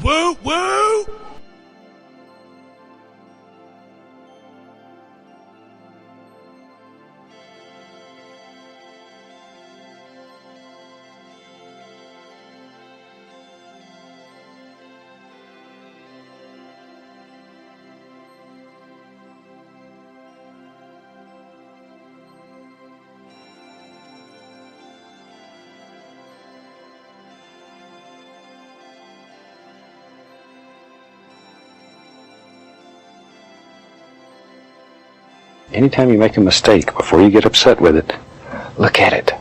Woo woo! Anytime you make a mistake, before you get upset with it, look at it.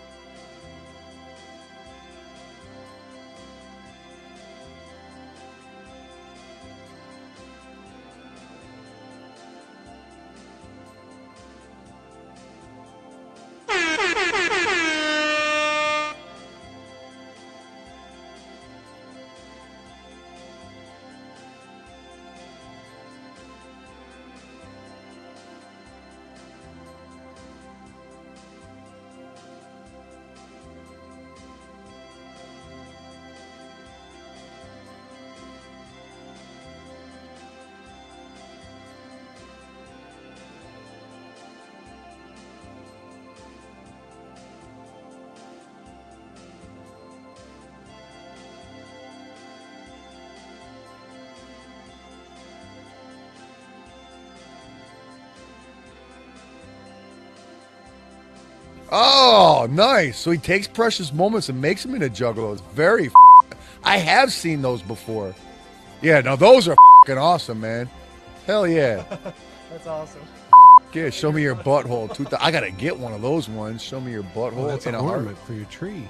Oh, nice. So he takes precious moments and makes them into juggalos. Very I have seen those before. Yeah, now those are awesome, man. Hell yeah. That's awesome. Yeah, show me your butthole. I gotta get one of those ones. Show me your butthole. That's in an a heart. ornament for your tree.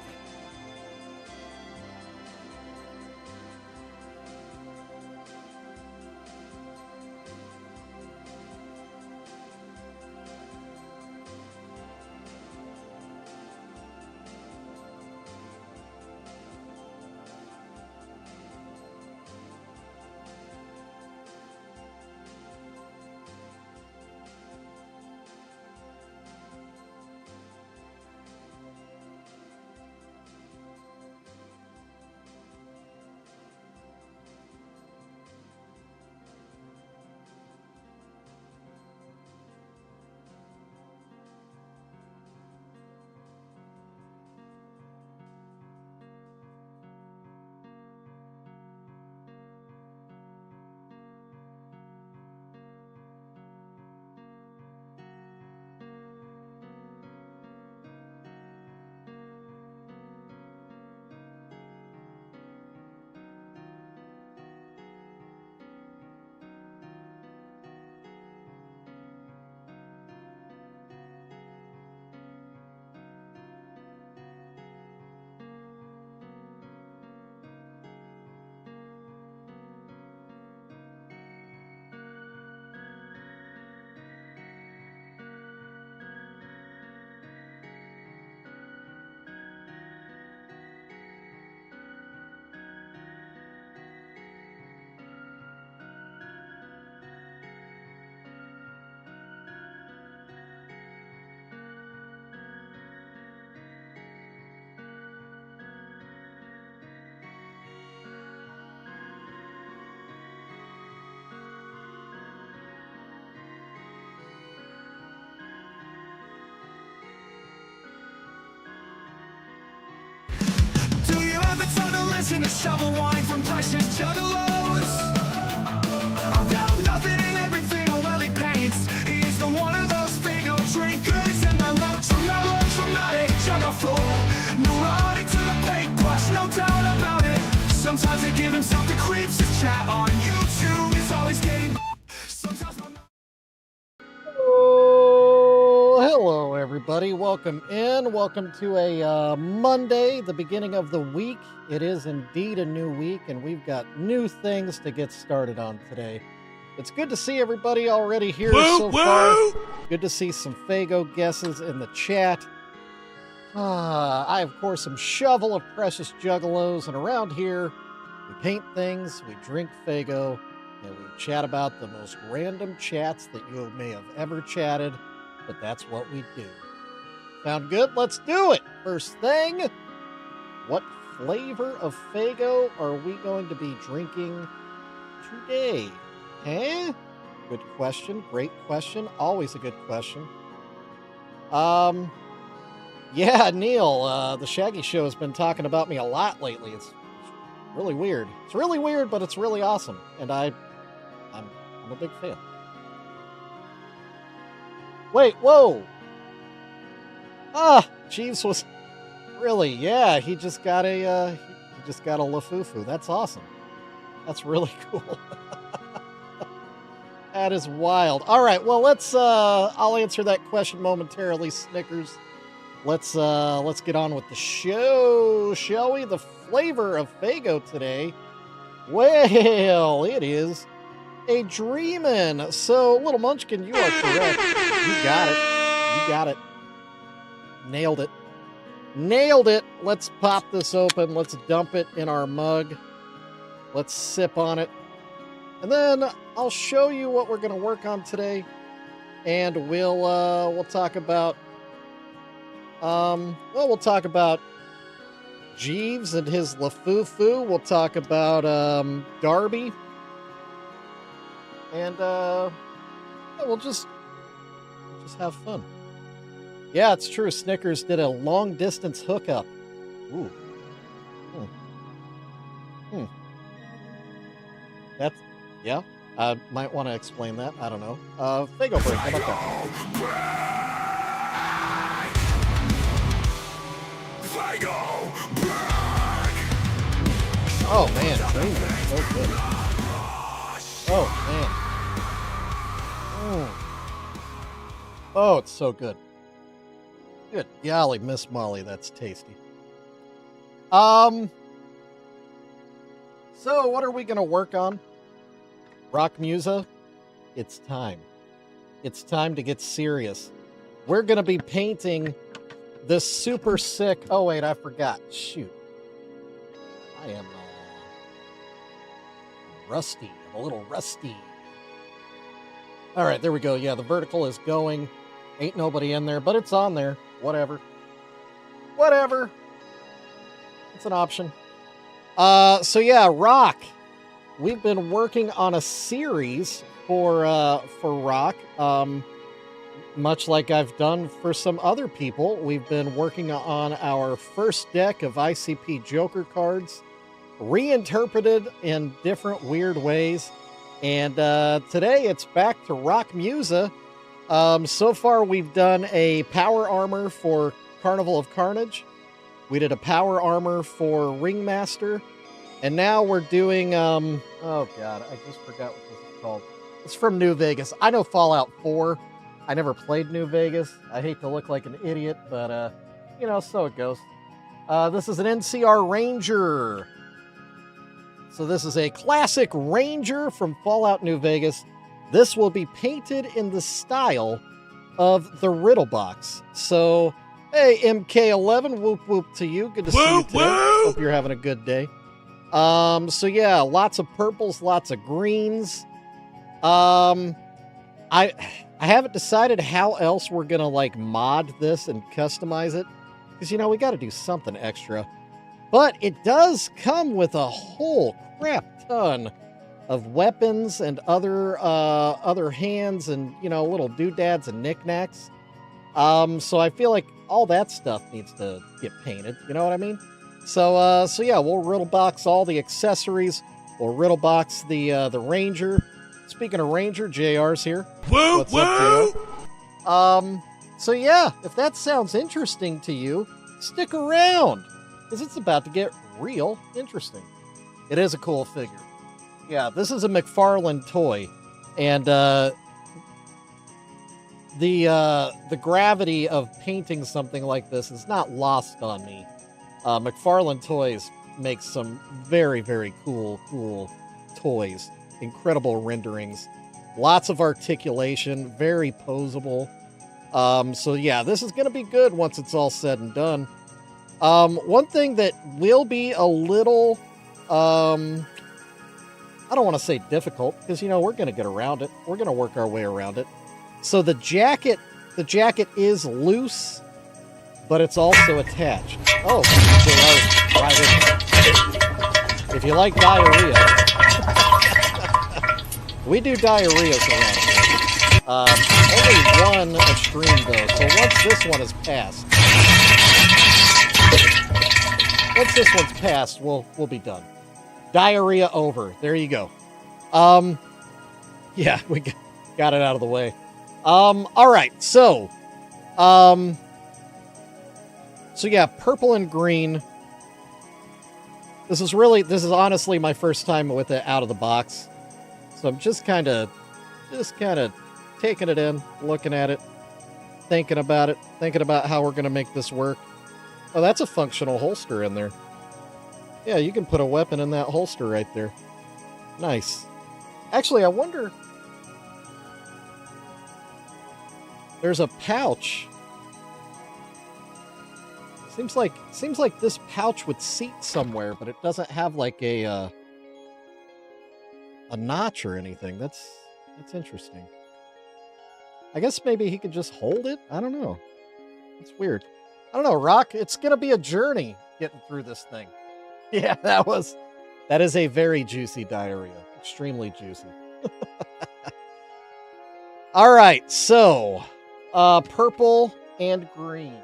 A shovel wine from PreciousJuggalos. I've got nothing and everything on well he paints. He's the one of those finger drinkers and the love traumatic jugger floor. Neurotic to the paintbrush, no doubt about it. Sometimes they give himself the creeps. His chat on YouTube is always getting. Hello, everybody. Welcome in. Welcome to a Monday, the beginning of the week. It is indeed a new week, and we've got new things to get started on today. It's good to see everybody already here so far. Good to see some Fago guesses in the chat. I, of course, am Shovel of Precious Juggalos, and around here, we paint things, we drink Fago, and we chat about the most random chats that you may have ever chatted, but that's what we do. Sound good? Let's do it! First thing, what flavor of Faygo are we going to be drinking today? Eh? Good question. Great question. Always a good question. Yeah, Neil, the Shaggy Show has been talking about me a lot lately. It's really weird. It's really weird, but it's really awesome. And I'm a big fan. Wait, whoa! Ah, Jeeves was really, yeah, he just got a Lafufu. That's awesome. That's really cool. That is wild. All right, well, I'll answer that question momentarily, Snickers. Let's get on with the show, shall we? The flavor of Faygo today, well, it is a Dreamin'. So, Little Munchkin, you are correct. You got it. You got it. Nailed it. Nailed it. Let's pop this open. Let's dump it in our mug. Let's sip on it. And then I'll show you what we're going to work on today. And we'll talk about we'll talk about Jeeves and his Lafufu. We'll talk about Darby. And we'll just have fun. Yeah, it's true. Snickers did a long distance hookup. Ooh. That's, yeah. I might want to explain that. I don't know. Faygo break. How about that? Oh man, Dreams is so good. Oh man. Oh, it's so good. Good golly, Miss Molly, that's tasty. So what are we gonna work on? Rock Musa, it's time. It's time to get serious. We're gonna be painting this super sick. Oh wait, I forgot. Shoot, I am rusty. I'm a little rusty. All right, there we go. Yeah, the vertical is going. Ain't nobody in there, but it's on there. Whatever. Whatever. It's an option. So yeah, Rock. We've been working on a series for Rock. Much like I've done for some other people, we've been working on our first deck of ICP Joker cards, reinterpreted in different weird ways. And today it's back to Rock Musa. So far we've done a power armor for Carnival of Carnage. We did a power armor for Ringmaster. And now we're doing, oh god, I just forgot what this is called. It's from New Vegas. I know Fallout 4. I never played New Vegas. I hate to look like an idiot, but, you know, so it goes. This is an NCR Ranger. So this is a classic Ranger from Fallout New Vegas. This will be painted in the style of the Riddle Box. So, hey, MK11, whoop whoop to you. Good to see you today. Hope you're having a good day. So yeah, lots of purples, lots of greens. I haven't decided how else we're gonna like mod this and customize it, because you know we got to do something extra. But it does come with a whole crap ton of weapons and other hands and, you know, little doodads and knickknacks. So I feel like all that stuff needs to get painted. You know what I mean? So yeah, we'll Riddle Box all the accessories. We'll Riddle Box the Ranger. Speaking of Ranger, JR's here. Woo, what's up, JR? So yeah, if that sounds interesting to you, stick around, because it's about to get real interesting. It is a cool figure. Yeah, this is a McFarlane toy, and the gravity of painting something like this is not lost on me. McFarlane Toys makes some very, very cool toys. Incredible renderings. Lots of articulation. Very posable. So yeah, this is going to be good once it's all said and done. One thing that will be a little... I don't want to say difficult, because, you know, we're going to get around it. We're going to work our way around it. So the jacket is loose, but it's also attached. Oh, JR. If you like diarrhea, we do diarrheas around here. Only one a stream though, so once this one is passed, we'll be done. Diarrhea over. There you go. Yeah, we got it out of the way. All right, so yeah, purple and green. This is honestly my first time with it out of the box. So I'm just kind of taking it in, looking at it, thinking about how we're going to make this work. Oh, that's a functional holster in there. Yeah, you can put a weapon in that holster right there. Nice. Actually, I wonder... There's a pouch. Seems like this pouch would seat somewhere, but it doesn't have like a notch or anything. That's interesting. I guess maybe he could just hold it? I don't know. It's weird. I don't know, Rock. It's going to be a journey getting through this thing. Yeah, that is a very juicy diarrhea. Extremely juicy. All right, so purple and green.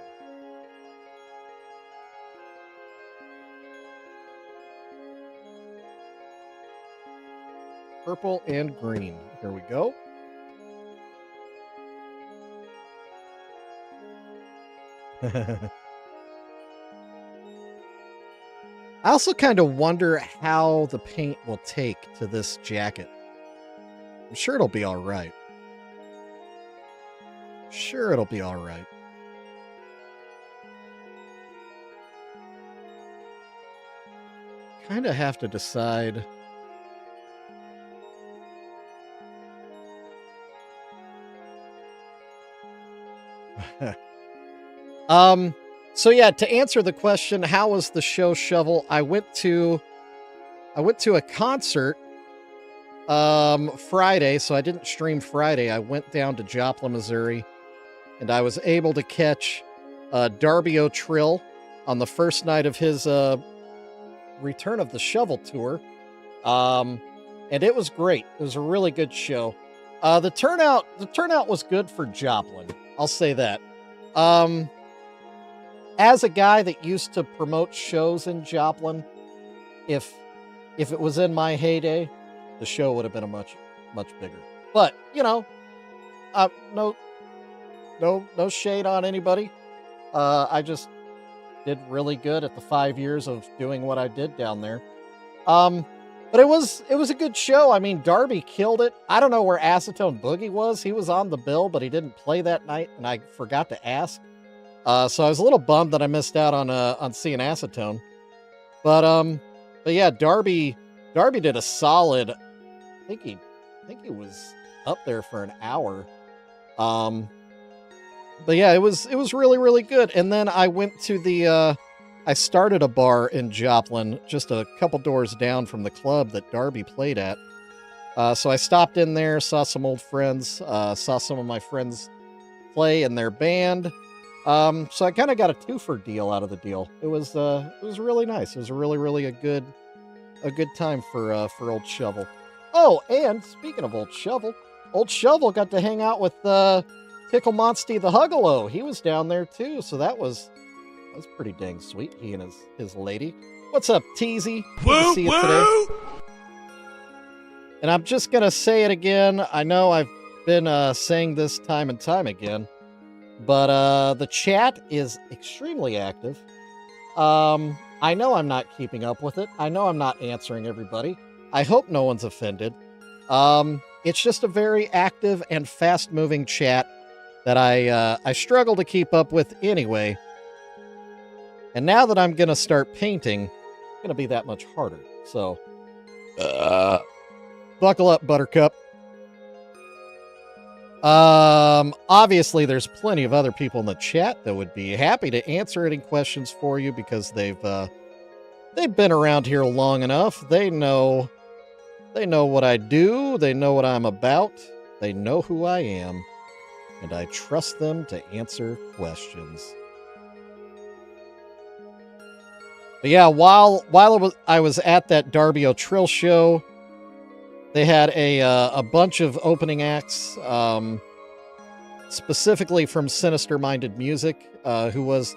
Purple and green. Here we go. I also kind of wonder how the paint will take to this jacket. I'm sure it'll be all right. Sure, it'll be all right. Kind of have to decide. So yeah, to answer the question, how was the show shovel? I went to a concert Friday, so I didn't stream Friday. I went down to Joplin, Missouri, and I was able to catch Darby O'Trill on the first night of his return of the shovel tour. And it was great. It was a really good show. The turnout was good for Joplin. I'll say that. As a guy that used to promote shows in Joplin, if it was in my heyday, the show would have been a much bigger. But, you know, no shade on anybody. I just did really good at the 5 years of doing what I did down there. But it was a good show. I mean, Darby killed it. I don't know where Acetone Boogie was. He was on the bill, but he didn't play that night, and I forgot to ask. So I was a little bummed that I missed out on seeing Acetone. But yeah, Darby did a solid. I think he was up there for an hour. But yeah, it was really, really good. And then I went to I started a bar in Joplin, just a couple doors down from the club that Darby played at. So I stopped in there, saw some old friends, saw some of my friends play in their band. So I kind of got a twofer deal out of the deal. It was really nice. It was really a good time for Old Shovel. Oh, and speaking of Old Shovel got to hang out with Tickle Monsty the Juggalo. He was down there too, so that was pretty dang sweet. He and his lady. What's up, Teasy? Good to see you today. And I'm just gonna say it again. I know I've been saying this time and time again. But the chat is extremely active. I know I'm not keeping up with it. I know I'm not answering everybody. I hope no one's offended. It's just a very active and fast-moving chat that I struggle to keep up with anyway. And now that I'm going to start painting, it's going to be that much harder. So, buckle up, Buttercup. Obviously there's plenty of other people in the chat that would be happy to answer any questions for you because they've been around here long enough. They know what I do. They know what I'm about. They know who I am, and I trust them to answer questions. But yeah, while I was at that Darby O'Trill show, they had a bunch of opening acts, specifically from Sinister Minded Music, who was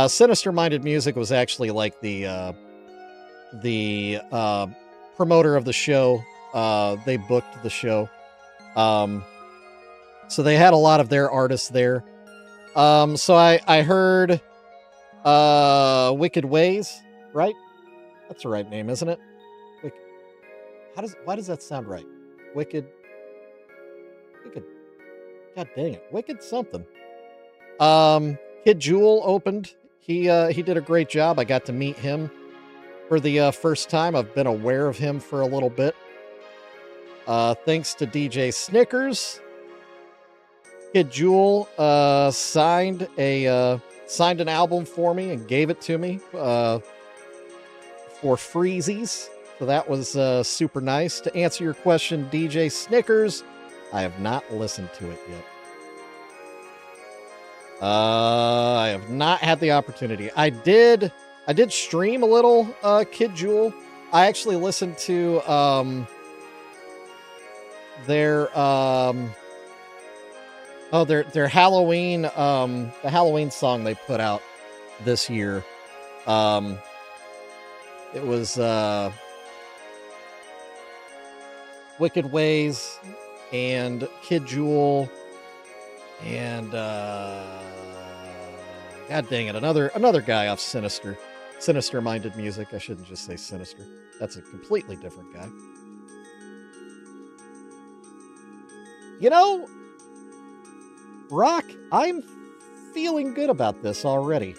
Sinister Minded Music was actually like the promoter of the show. They booked the show. So they had a lot of their artists there. So I heard Wicked Ways, right? That's the right name, isn't it? Why does that sound right? Wicked. God dang it. Wicked something. Kid Jewel opened. He did a great job. I got to meet him for the first time. I've been aware of him for a little bit. Thanks to DJ Snickers. Kid Jewel signed an album for me and gave it to me for freezies. So that was super nice. To answer your question, DJ Snickers, I have not listened to it yet. I have not had the opportunity. I did stream a little Kid Jewel. I actually listened to their Halloween the Halloween song they put out this year. It was Wicked Ways and Kid Jewel and God dang it, another guy off Sinister Minded Music. I shouldn't just say Sinister. That's a completely different guy. You know, Rock, I'm feeling good about this already.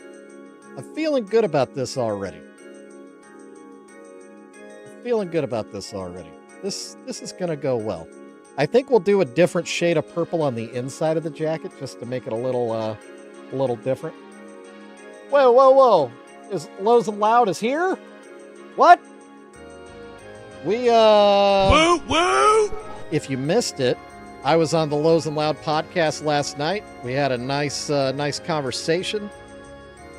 This is gonna go well. I think we'll do a different shade of purple on the inside of the jacket just to make it a little different. Whoa! Is Lows and Loud is here? What? We Woo! If you missed it, I was on the Lows and Loud podcast last night. We had a nice conversation.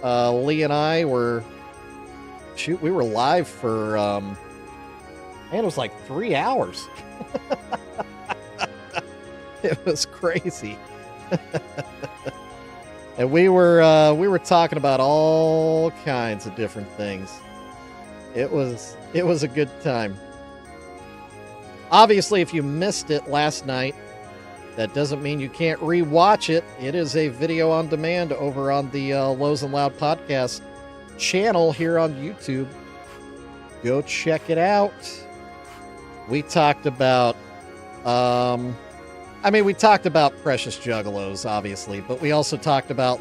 Lee and I were live for it was like 3 hours. It was crazy. And we were talking about all kinds of different things. It was a good time. Obviously, if you missed it last night, that doesn't mean you can't rewatch it. It is a video on demand over on the Lows and Loud podcast channel here on YouTube. Go check it out. We talked about we talked about Precious Juggalos, obviously, but we also talked about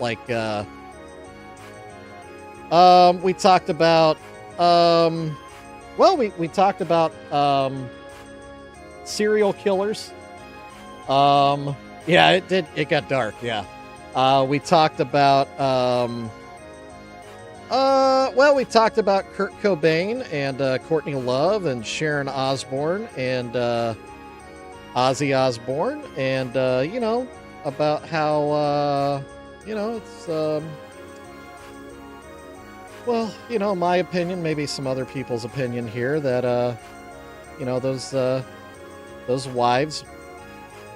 we talked about serial killers. Yeah, it got dark, yeah. We talked about we talked about Kurt Cobain and Courtney Love and Sharon Osbourne and Ozzy Osbourne, and about how it's my opinion, maybe some other people's opinion here, that those wives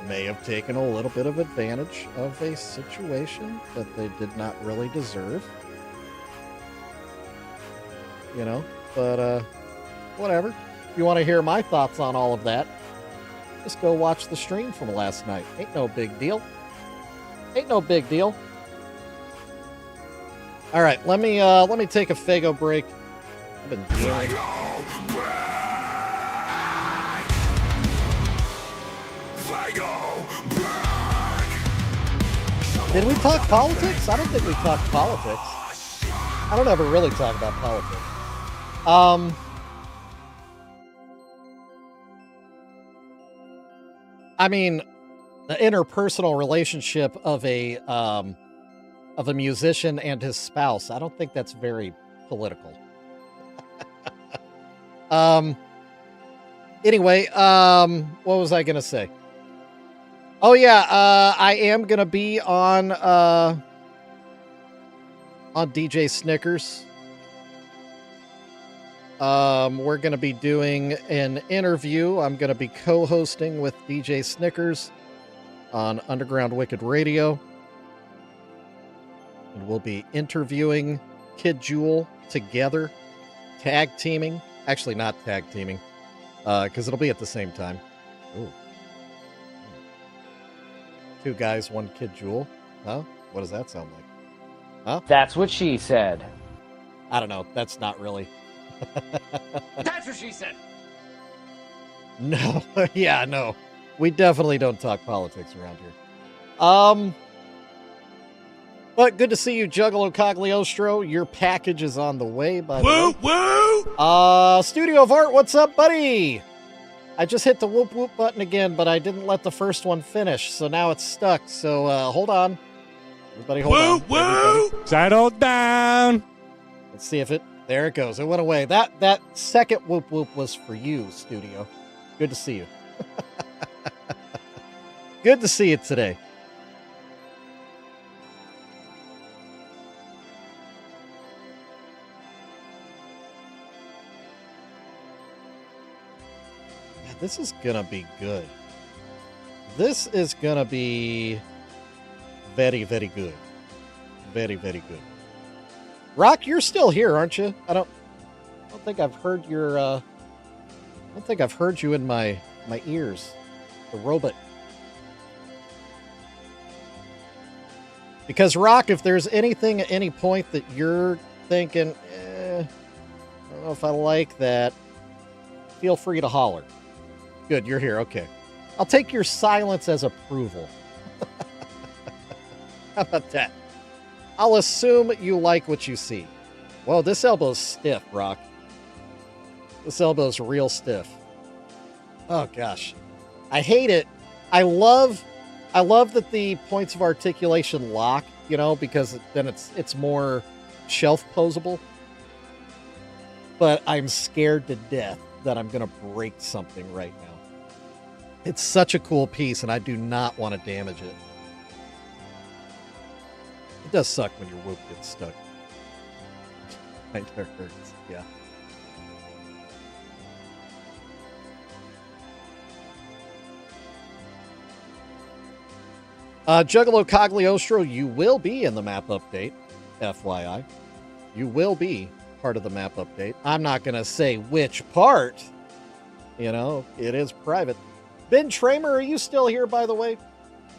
may have taken a little bit of advantage of a situation that they did not really deserve. But whatever. If you want to hear my thoughts on all of that, just go watch the stream from last night. Ain't no big deal. All right, let me take a Fago break. I've been dealing. Did we talk politics? I don't think we talked politics. I don't ever really talk about politics. The interpersonal relationship of a musician and his spouse, I don't think that's very political. Anyway, what was I gonna say? Oh yeah, I am gonna be on DJ Snickers We're going to be doing an interview. I'm going to be co-hosting with DJ Snickers on Underground Wicked Radio. And we'll be interviewing Kid Jewel together, tag teaming. Actually, not tag teaming, because it'll be at the same time. Ooh. 2 guys, 1 Kid Jewel. Huh? What does that sound like? Huh? That's what she said. I don't know. That's not really. That's what she said. No. Yeah, no. We definitely don't talk politics around here. But good to see you, Juggalo Cagliostro. Your package is on the way, by the way. Woo! Studio of Art, what's up, buddy? I just hit the whoop whoop button again, but I didn't let the first one finish, so now it's stuck. So hold on. Everybody hold on. Woo! Settle down! Let's see if it... There it goes. It went away. That second whoop whoop was for you, Studio. Good to see you. Good to see you today. Yeah, this is gonna be good. This is gonna be very, very good. Very, very good. Rock, you're still here, aren't you? I don't think I've heard your I don't think I've heard you in my ears. The robot. Because Rock, if there's anything at any point that you're thinking, I don't know if I like that, feel free to holler. Good, you're here. Okay. I'll take your silence as approval. How about that? I'll assume you like what you see. Whoa, this elbow's stiff, Rock. This elbow's real stiff. Oh, gosh. I hate it. I love that the points of articulation lock, you know, because then it's more shelf posable. But I'm scared to death that I'm going to break something right now. It's such a cool piece, and I do not want to damage it. It does suck when your whoop gets stuck. It hurts, yeah. Juggalo Cagliostro, you will be in the map update, FYI. You will be part of the map update. I'm not going to say which part. You know, it is private. Ben Tramer, are you still here, by the way?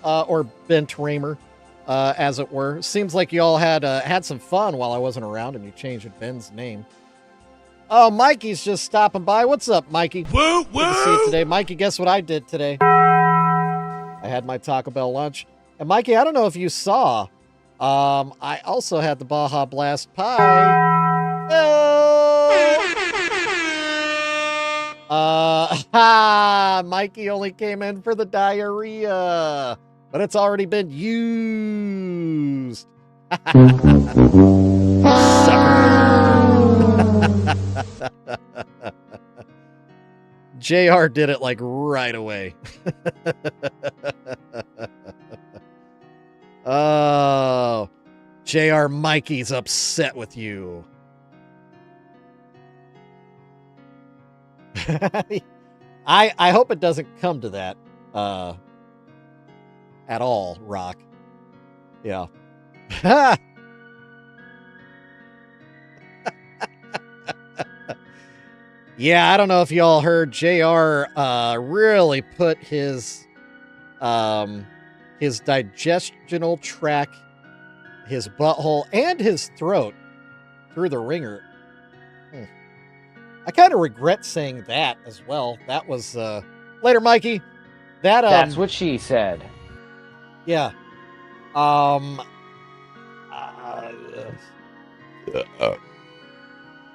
Or Ben Tramer. As it were. Seems like you all had some fun while I wasn't around and you changed Ben's name. Oh, Mikey's just stopping by. What's up, Mikey? Woo! Good to see you today. Mikey, guess what I did today? I had my Taco Bell lunch. And Mikey, I don't know if you saw, I also had the Baja Blast pie. Mikey only came in for the diarrhea. But it's already been used. Sucker. JR did it like right away. Oh, JR Mikey's upset with you. I hope it doesn't come to that. At all, Rock. Yeah. Yeah, I don't know if y'all heard JR really put his digestional tract, his butthole, and his throat through the ringer. I kind of regret saying that as well. That was later, Mikey. That's what she said. Yeah.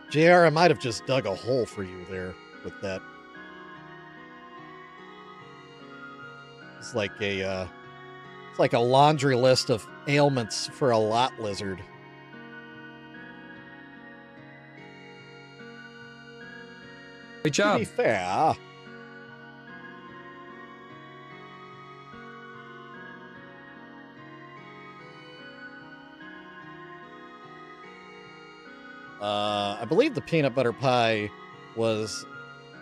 JR, I might have just dug a hole for you there with that. It's like a laundry list of ailments for a lot lizard. Great To job. be fair, I believe the peanut butter pie was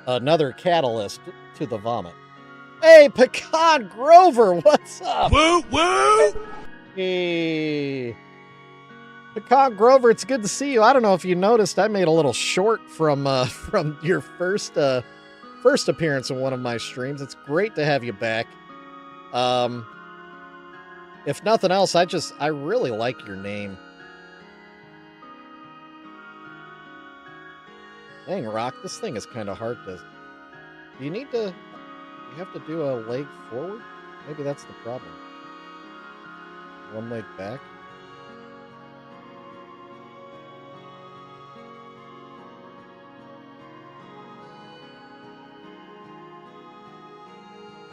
another catalyst to the vomit. Hey, Pecan Grover, what's up? Woo woo! Hey. Pecan Grover, it's good to see you. I don't know if you noticed, I made a little short from your first appearance in one of my streams. It's great to have you back. If nothing else, I really like your name. Dang, Rock, this thing is kind of hard to... Do you have to do a leg forward? Maybe that's the problem. One leg back.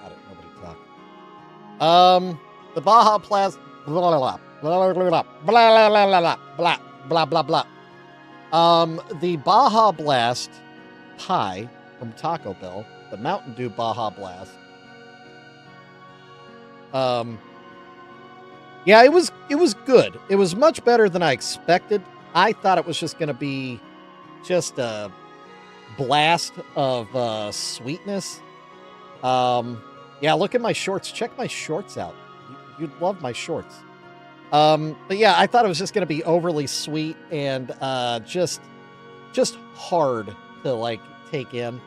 Got it, nobody talk. The Baja Blast, blah, blah, blah, blah, blah, blah, blah, blah, blah, blah. The Baja Blast pie from Taco Bell, the Mountain Dew Baja Blast. Yeah, it was good. It was much better than I expected. I thought it was just going to be just a blast of sweetness. Yeah, look at my shorts. Check my shorts out. You'd love my shorts. But yeah, I thought it was just going to be overly sweet and just hard to like take in.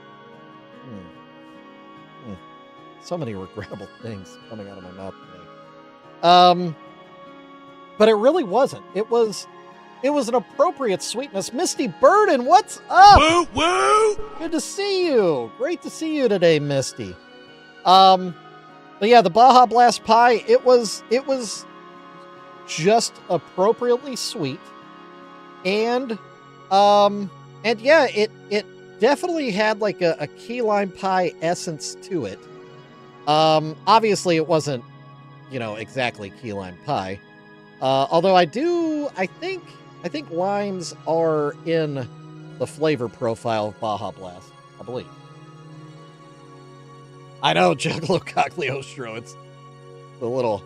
So many regrettable things coming out of my mouth today. But it really wasn't. It was an appropriate sweetness. Misty Burden, what's up? Woo woo! Good to see you. Great to see you today, Misty. But yeah, the Baja Blast pie, it was just appropriately sweet. And yeah, it definitely had like a key lime pie essence to it. Obviously it wasn't, exactly key lime pie. Although I think limes are in the flavor profile of Baja Blast, I believe. I know, Juggalo Cogliostro, it's a little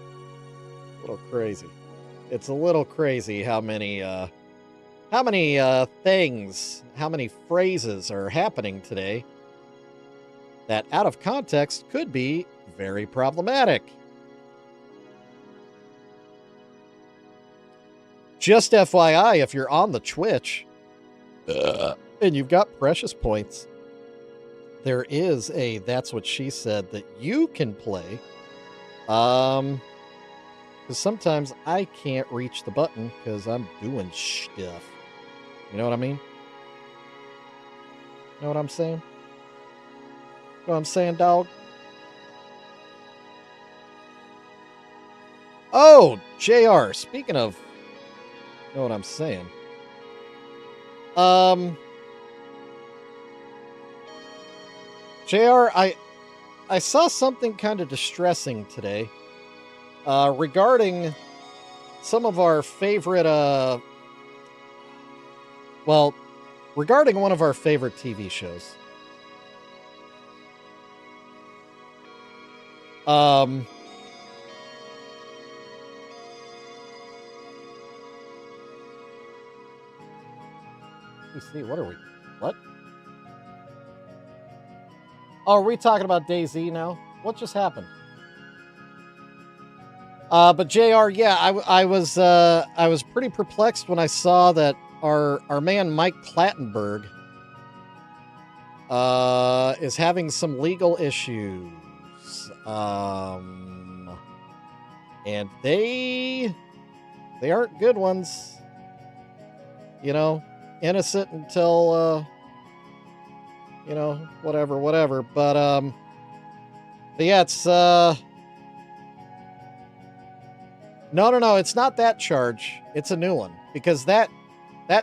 crazy. It's a little crazy how many things, how many phrases are happening today that out of context could be very problematic. Just FYI, if you're on the Twitch and you've got Precious points, there is a That's What She Said that you can play. Because sometimes I can't reach the button because I'm doing stuff. You know what I mean? Know what I'm saying? Know what I'm saying, dog? Oh, JR, speaking of... Know what I'm saying? JR, I saw something kind of distressing today regarding some of our favorite, regarding one of our favorite TV shows. Let me see, what? Oh, are we talking about DayZ now? What just happened? But JR, yeah, I was pretty perplexed when I saw that our man Mike Clattenburg is having some legal issues. And they aren't good ones. Innocent until whatever. But yeah, it's no, it's not that charge. It's a new one because that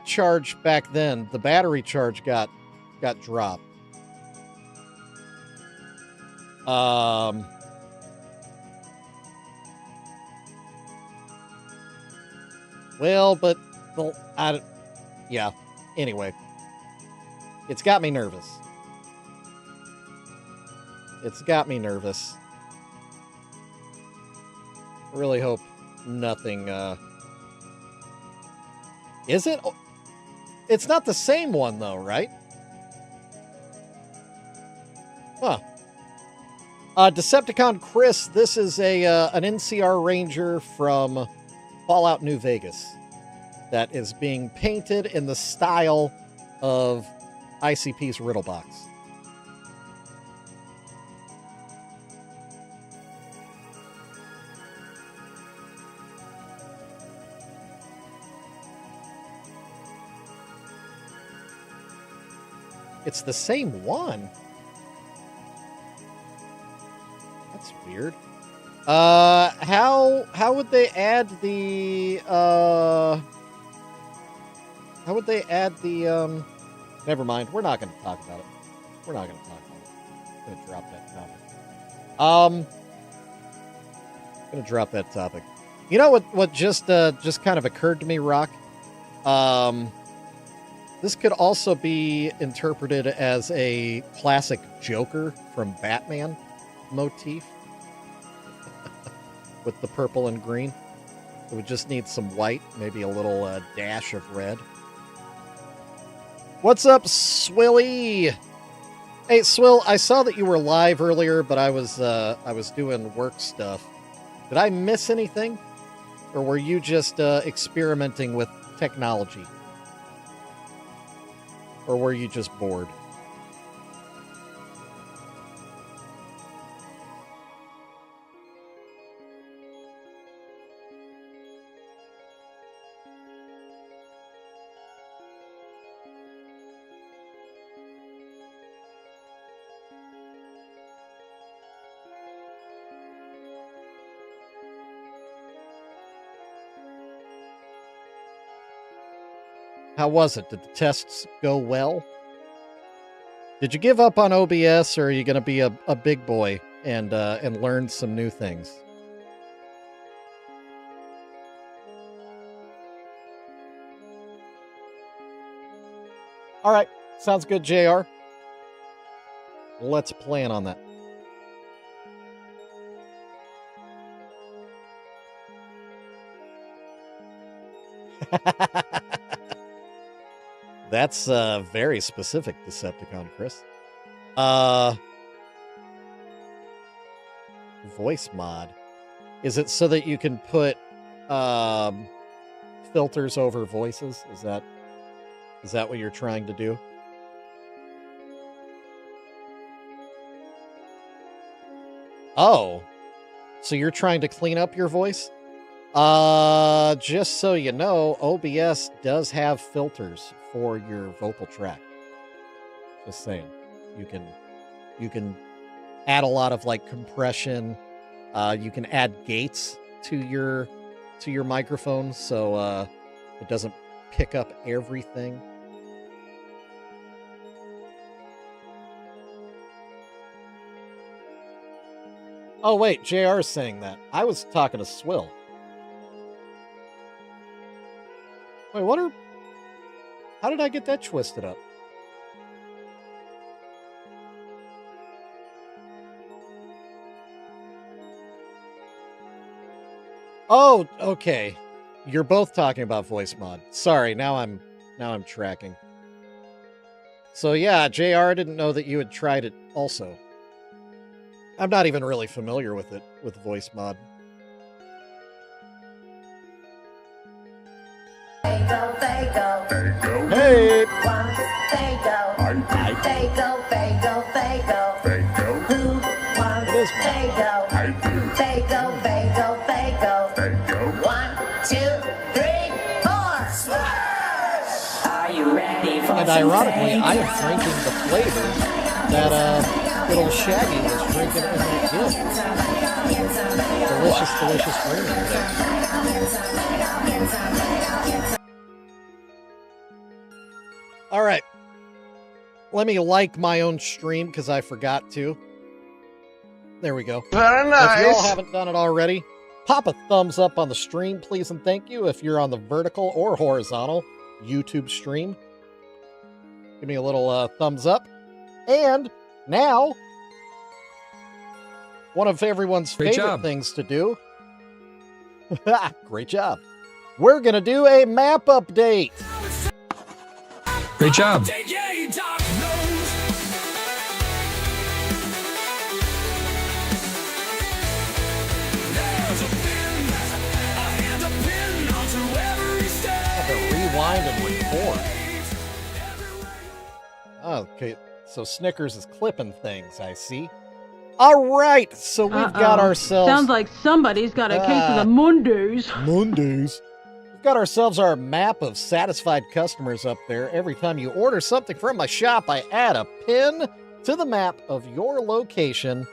charge back then, the battery charge got dropped. Well, but yeah. Anyway, it's got me nervous. I really hope nothing. Is it? It's not the same one, though, right? Huh. Decepticon Chris, this is an NCR Ranger from Fallout New Vegas that is being painted in the style of ICP's Riddle Box. It's the same one. That's weird. How would they add the never mind. We're not going to talk about it. We're not going to talk about it. I'm going to drop that topic. Going to drop that topic. You know what just kind of occurred to me, Rock? This could also be interpreted as a classic Joker from Batman motif with the purple and green. It would just need some white, maybe a little dash of red. What's up, Swilly? Hey, Swill, I saw that you were live earlier, but I was doing work stuff. Did I miss anything? Or were you just experimenting with technology? Or were you just bored? How was it? Did the tests go well? Did you give up on OBS, or are you going to be a big boy and learn some new things? All right. Sounds good, JR. Let's plan on that. That's very specific, Decepticon Chris. Voice mod. Is it so that you can put filters over voices? Is that what you're trying to do? Oh, so you're trying to clean up your voice? Just so you know, OBS does have filters for your vocal track. Just saying. You can add a lot of like compression. You can add gates to your microphone so it doesn't pick up everything. Oh wait, JR is saying that. I was talking to Swill. Wait, how did I get that twisted up? Oh, okay. You're both talking about voice mod. Sorry, now I'm tracking. So yeah, JR didn't know that you had tried it also. I'm not even really familiar with it, with voice mod. They go, they go. They go. Hey! Once they go. They go, they go, they go. They go. Who wants It is they go? I do. They go, they go, they go. They go. 1, 2, 3, 4. Splash! Are you ready for And ironically, I am drinking the flavor that good old Shaggy was drinking in that gift. Delicious drink today. All right. Let me like my own stream because I forgot to. There we go. Very If you all haven't done it already, pop a thumbs up on the stream, please and thank you. If you're on the vertical or horizontal YouTube stream, give me a little thumbs up. And now, one of everyone's favorite things to do. Great job. We're going to do a map update. Great job. Yay, Doc knows. There's a pin, a hand, a pin onto every Have to stage. rewind and record. Okay, so Snickers is clipping things, I see. All right, so we've got ourselves... Sounds like somebody's got a case of the Mondays. Mondays. We've got ourselves our map of satisfied customers up there. Every time you order something from my shop, I add a pin to the map of your location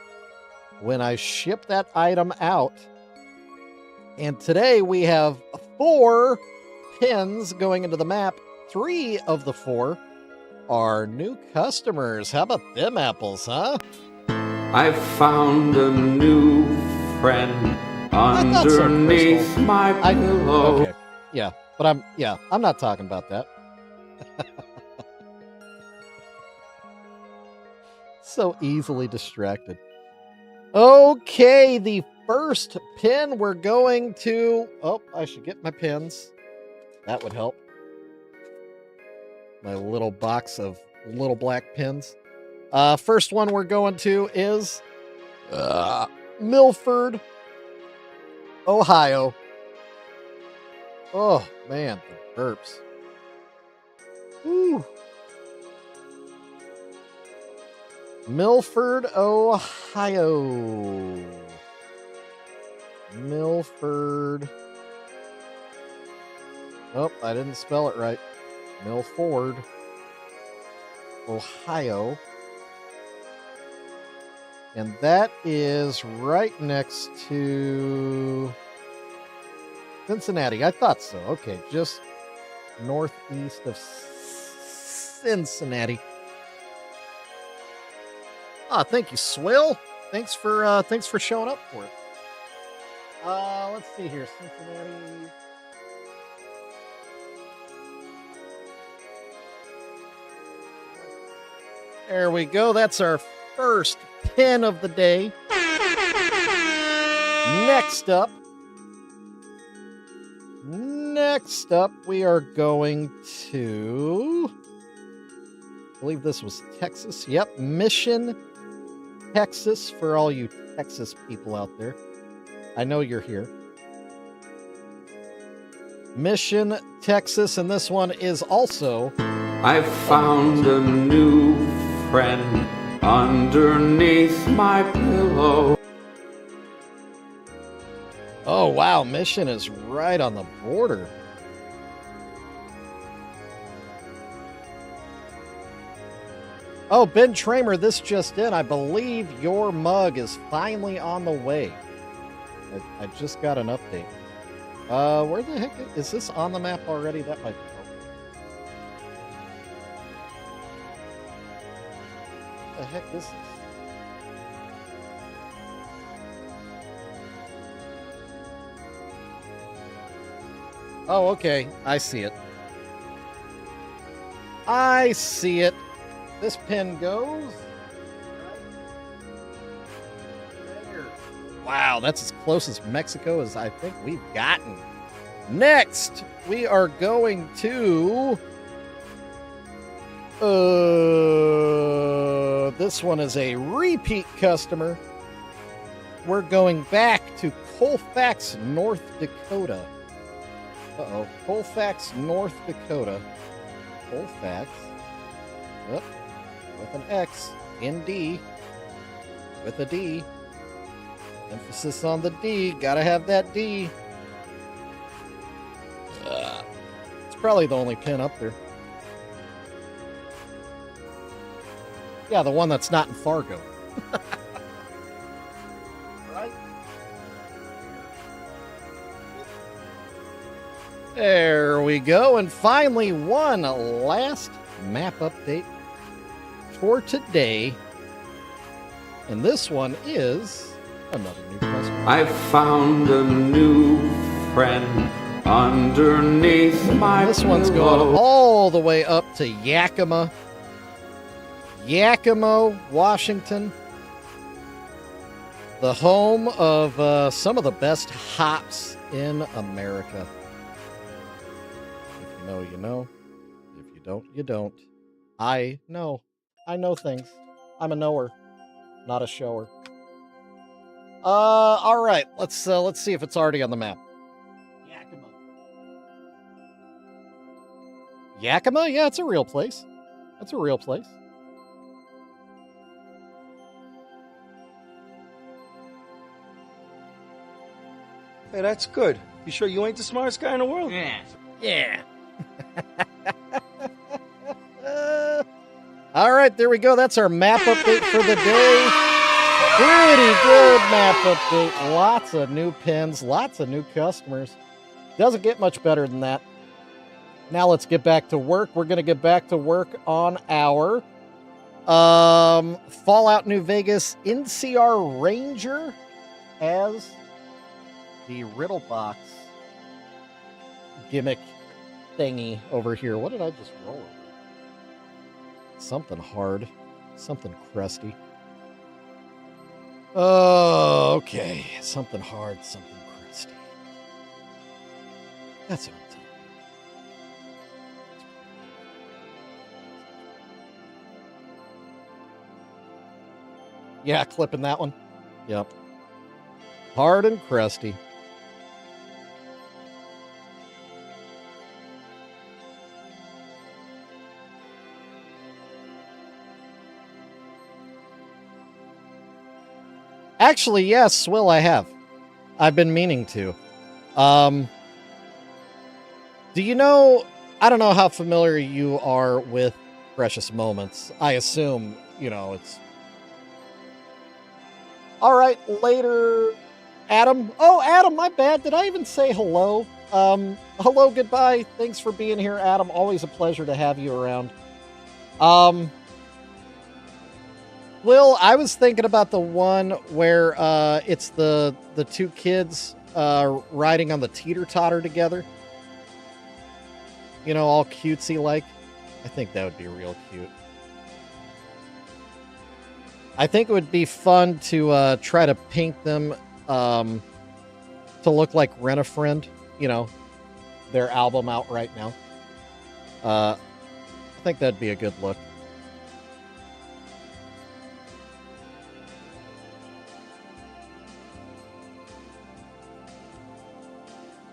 when I ship that item out. And today we have 4 pins going into the map. 3 of the 4 are new customers. How about them apples, huh? I found a new friend underneath my pillow. Okay. Yeah, but I'm not talking about that. So easily distracted. Okay, the first pin we're going to... Oh, I should get my pins. That would help. My little box of little black pins. First one we're going to is Milford, Ohio. Oh, man, the burps. Whew. Milford, Ohio. Milford. Oh, I didn't spell it right. Milford, Ohio. And that is right next to Cincinnati. I thought so. Okay, just northeast of Cincinnati. Ah, thank you, Swill. Thanks for showing up for it. Let's see here, Cincinnati. There we go. That's our first pin of the day. Next up, we are going to, I believe this was Texas. Yep, Mission, Texas, for all you Texas people out there. I know you're here. Mission, Texas, and this one is also... I found a new friend underneath my pillow. Oh, wow. Mission is right on the border. Oh, Ben Tramer, this just in. I believe your mug is finally on the way. I just got an update. Where the heck is this on the map already? That might be helpful. What the heck is this? Oh, okay. I see it. I see it. This pin goes... there. Wow, that's as close as Mexico as I think we've gotten. Next, we are going to... this one is a repeat customer. We're going back to Colfax, North Dakota. Uh-oh. Colfax, North Dakota. Colfax. Yep. With an X. In D. With a D. Emphasis on the D. Gotta have that D. It's probably the only pin up there. Yeah, the one that's not in Fargo. Right? There we go. And finally, one last map update for today. And this one is another new customer. I found a new friend underneath my This one's going all the way up to Yakima, Washington. The home of some of the best hops in America. If you know, you know. If you don't, you don't. I know. I know things. I'm a knower, not a shower. All right. Let's see if it's already on the map. Yakima. Yakima? Yeah, it's a real place. That's a real place. Hey, that's good. You sure you ain't the smartest guy in the world? Yeah. Yeah. All right, there we go. That's our map update for the day. Pretty good map update. Lots of new pins, lots of new customers. Doesn't get much better than that. Now let's get back to work. We're going to get back to work on our Fallout New Vegas NCR Ranger as the Riddle Box gimmick thingy over here. What did I just roll over? Something hard. Something crusty. Oh, okay. Something hard, something crusty. That's what I'm talking about. Yeah, clipping that one. Yep. Hard and crusty. Actually, yes, Swill, I have. I've been meaning to. Do you know, I don't know how familiar you are with Precious Moments. I assume, you know, it's... All right, later, Adam. Oh, Adam, my bad. Did I even say hello? Hello, goodbye. Thanks for being here, Adam. Always a pleasure to have you around. Will, I was thinking about the one where it's the two kids riding on the teeter-totter together. You know, all cutesy-like. I think that would be real cute. I think it would be fun to try to paint them to look like Rent-A-Friend. You know, their album out right now. I think that'd be a good look.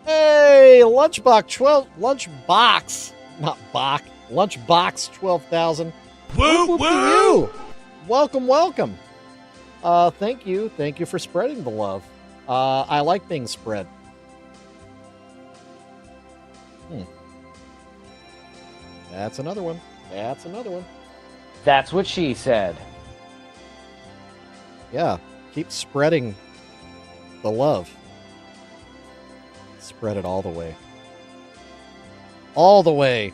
Hey, Lunchbox, not Bach, Lunchbox 12,000. Woo, woo! Welcome, welcome. Thank you for spreading the love. I like being spread. That's another one. That's another one. That's what she said. Yeah, keep spreading the love. Spread it all the way. All the way.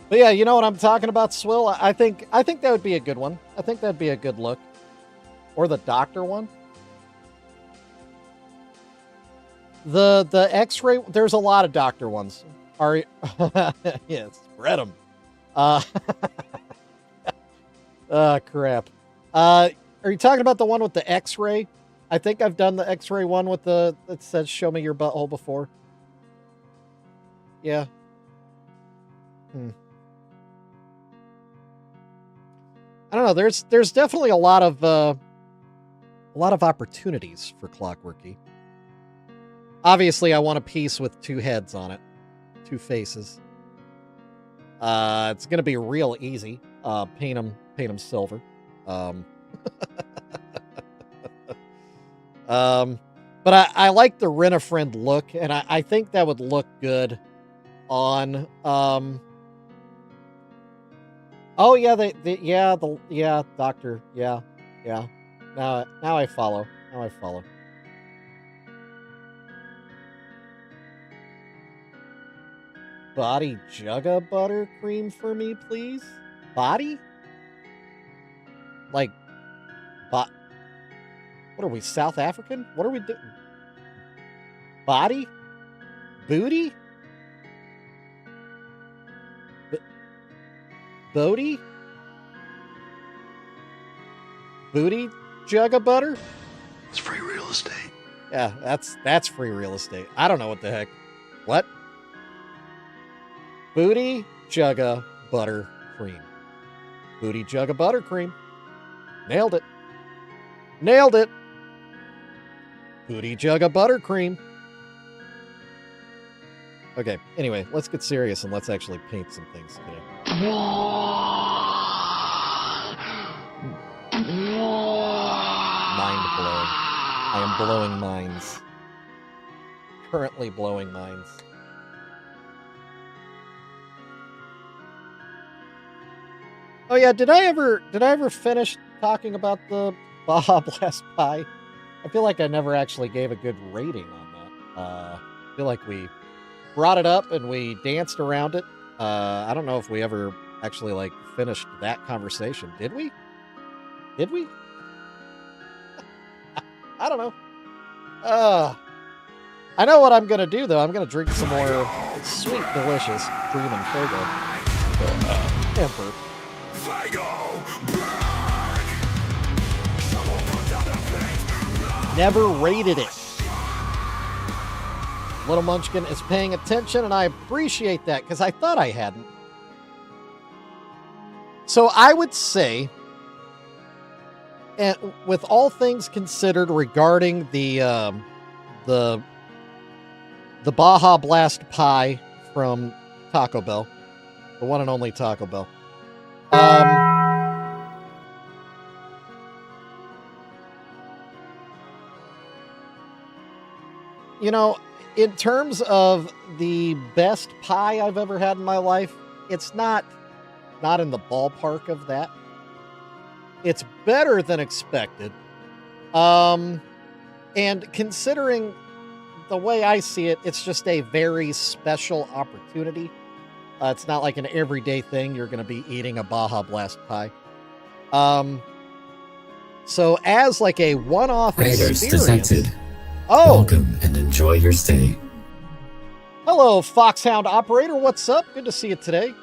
But yeah, you know what I'm talking about, Swill? I think that would be a good one. I think that'd be a good look. Or the doctor one. The X-ray, there's a lot of doctor ones. Are yeah, spread them. Crap. Are you talking about the one with the X-ray? I think I've done the X-ray one with the that says "Show me your butthole" before. Yeah. I don't know. There's definitely a lot of opportunities for Clockworky. Obviously, I want a piece with two heads on it. Two faces. It's gonna be real easy. Paint them silver. But I like the Rent-A-Friend look, and I think that would look good on oh yeah, doctor, yeah. Now I follow. Body Jugga buttercream for me, please. Body? Like, what are we, South African? What are we doing? Body? Booty? Bodie? Booty Jugga Butter? It's free real estate. Yeah, that's free real estate. I don't know what the heck. What? Booty Jugga Butter Cream. Booty Jugga Buttercream. Nailed it. Nailed it. Booty Jugga Buttercream. Okay, anyway, let's get serious and let's actually paint some things today. Mind blowing. I am blowing minds. Currently blowing minds. Oh yeah, did I ever finish talking about the Baja Blast Pie? I feel like I never actually gave a good rating on that. I feel like we brought it up and we danced around it. I don't know if we ever actually like finished that conversation. Did we? Did we? I don't know. I know what I'm gonna do though. I'm gonna drink some more sweet, delicious Dream and Fago. Emperor. Never rated it. Little Munchkin is paying attention, and I appreciate that because I thought I hadn't. So I would say, and with all things considered regarding the Baja Blast Pie from Taco Bell, the one and only Taco Bell. You know, in terms of the best pie I've ever had in my life, it's not in the ballpark of that. It's better than expected. And considering the way I see it, it's just a very special opportunity. It's not like an everyday thing. You're going to be eating a Baja Blast pie. So as like a one-off Raiders experience... detected. Oh! Welcome and enjoy your stay. Hello, Foxhound Operator. What's up? Good to see you today.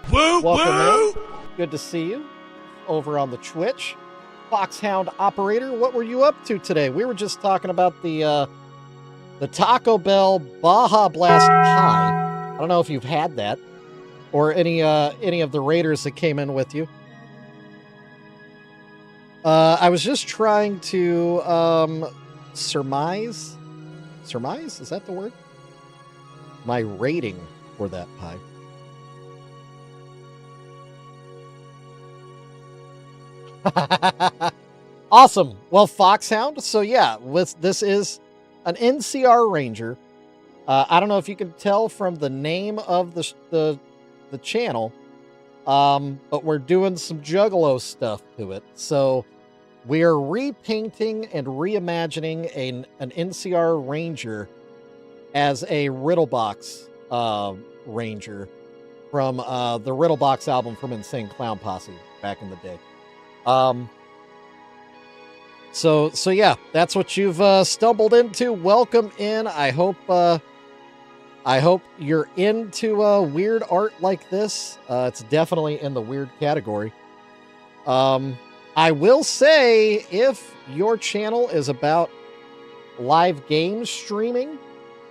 Woo, Welcome in. Good to see you over on the Twitch. Foxhound Operator, what were you up to today? We were just talking about the Taco Bell Baja Blast Pie. I don't know if you've had that or any of the Raiders that came in with you. I was just trying to surmise, is that the word? My rating for that pie. Awesome. Well, Foxhound. So yeah, this is an NCR Ranger. I don't know if you can tell from the name of the channel, but we're doing some Juggalo stuff to it. So we are repainting and reimagining an NCR Ranger as a Riddle Box Ranger from the Riddle Box album from Insane Clown Posse back in the day. So yeah, that's what you've stumbled into. Welcome in. I hope you're into weird art like this. It's definitely in the weird category. I will say, if your channel is about live game streaming,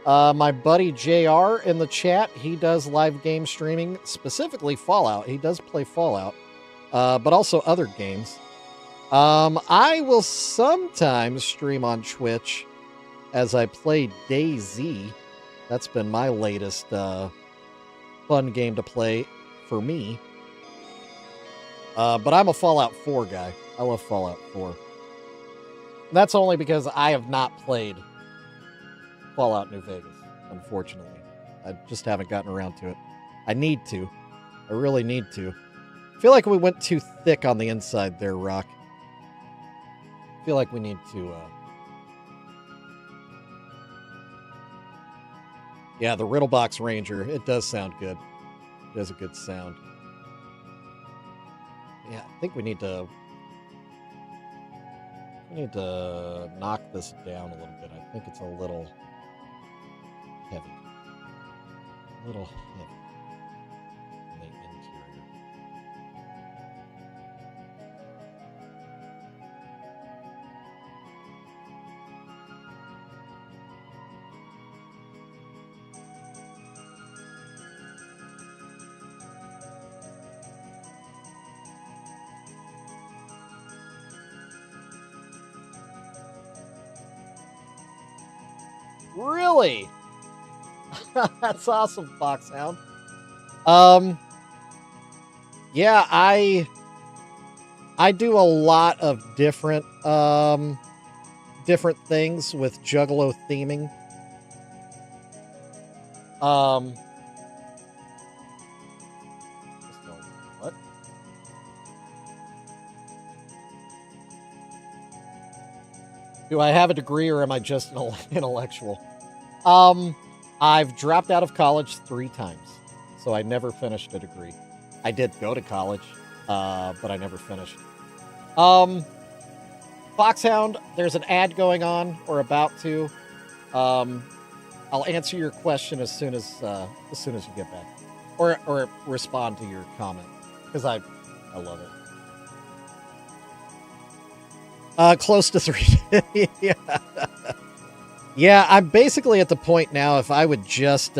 my buddy JR in the chat, he does live game streaming, specifically Fallout. He does play Fallout, but also other games. I will sometimes stream on Twitch as I play DayZ. That's been my latest fun game to play for me. But I'm a Fallout 4 guy. I love Fallout 4. That's only because I have not played Fallout New Vegas, unfortunately. I just haven't gotten around to it. I need to. I really need to. I feel like we went too thick on the inside there, Rock. I feel like we need to... Yeah, the Riddle Box Ranger. It does sound good. It has a good sound. Yeah, I think we need to knock this down a little bit. I think it's a little heavy. A little heavy in the interior. Really? That's awesome, Foxhound. Yeah, I do a lot of different different things with Juggalo theming. What? Do I have a degree or am I just an intellectual? I've dropped out of college 3 times, so I never finished a degree. I did go to college, but I never finished. Foxhound, there's an ad going on, or about to. I'll answer your question as soon as you get back, or respond to your comment, because I love it. Close to 3. Yeah. Yeah, I'm basically at the point now, if I would just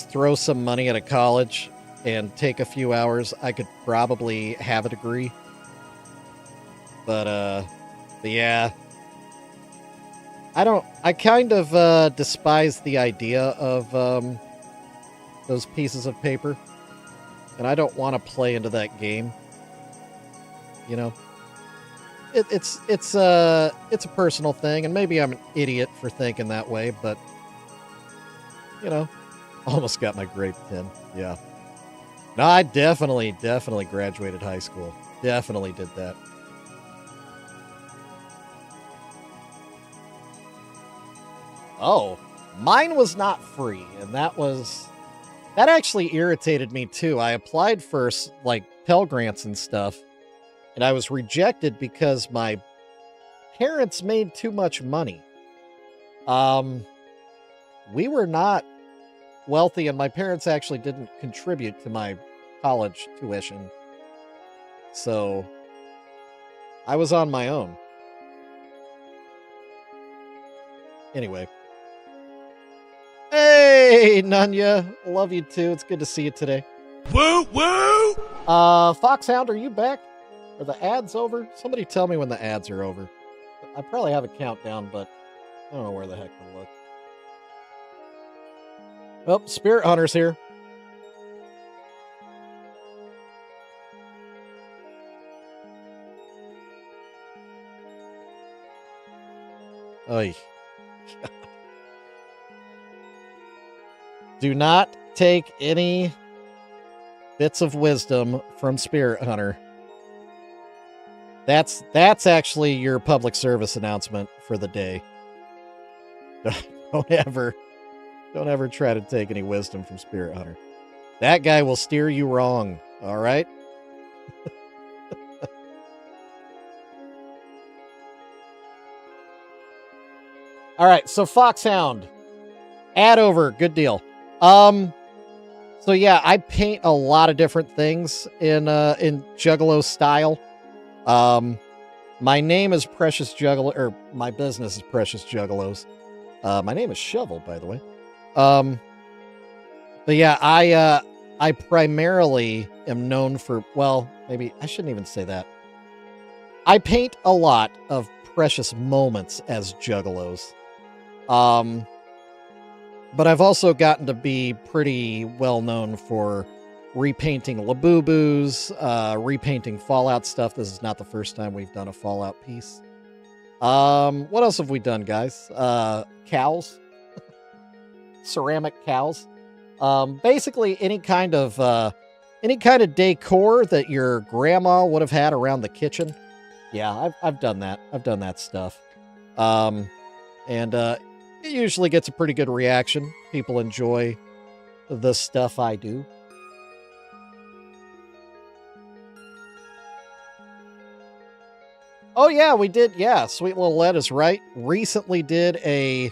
throw some money at a college and take a few hours, I could probably have a degree. But yeah. I kind of despise the idea of those pieces of paper. And I don't want to play into that game. You know? It's a personal thing, and maybe I'm an idiot for thinking that way, but you know, almost got my grade 10. Yeah. No, I definitely graduated high school. Definitely did that. Oh, mine was not free, and that actually irritated me too. I applied for like Pell Grants and stuff, and I was rejected because my parents made too much money. We were not wealthy, and my parents actually didn't contribute to my college tuition. So I was on my own. Anyway. Hey, Nunya. Love you too. It's good to see you today. Woo woo! Foxhound, are you back? Are the ads over? Somebody tell me when the ads are over. I probably have a countdown, but I don't know where the heck to look. Oh, Spirit Hunter's here. Oy. Do not take any bits of wisdom from Spirit Hunter. That's actually your public service announcement for the day. Don't ever try to take any wisdom from Spirit Hunter. That guy will steer you wrong, all right? All right, so Foxhound, ad over, good deal. So yeah, I paint a lot of different things in Juggalo style. My name is Precious Juggalo, or my business is Precious Juggalos. My name is Shovel, by the way. But yeah, I primarily am known for, well, maybe I shouldn't even say that. I paint a lot of precious moments as Juggalos. But I've also gotten to be pretty well known for repainting Labubu's, repainting Fallout stuff. This is not the first time we've done a Fallout piece. What else have we done, guys? Cows. Ceramic cows. Basically any kind of decor that your grandma would have had around the kitchen. Yeah, I've done that. I've done that stuff. It usually gets a pretty good reaction. People enjoy the stuff I do. Oh yeah, we did. Yeah, Sweet Little Led is right. Recently did a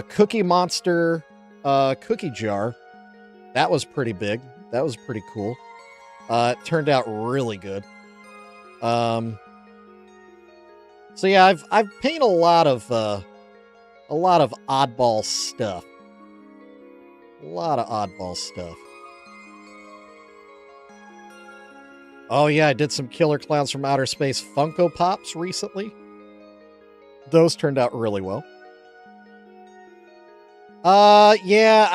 Cookie Monster cookie jar. That was pretty big. That was pretty cool. It turned out really good. So yeah, I've painted a lot of oddball stuff. A lot of oddball stuff. Oh yeah, I did some Killer Clowns from Outer Space Funko Pops recently. Those turned out really well. Yeah,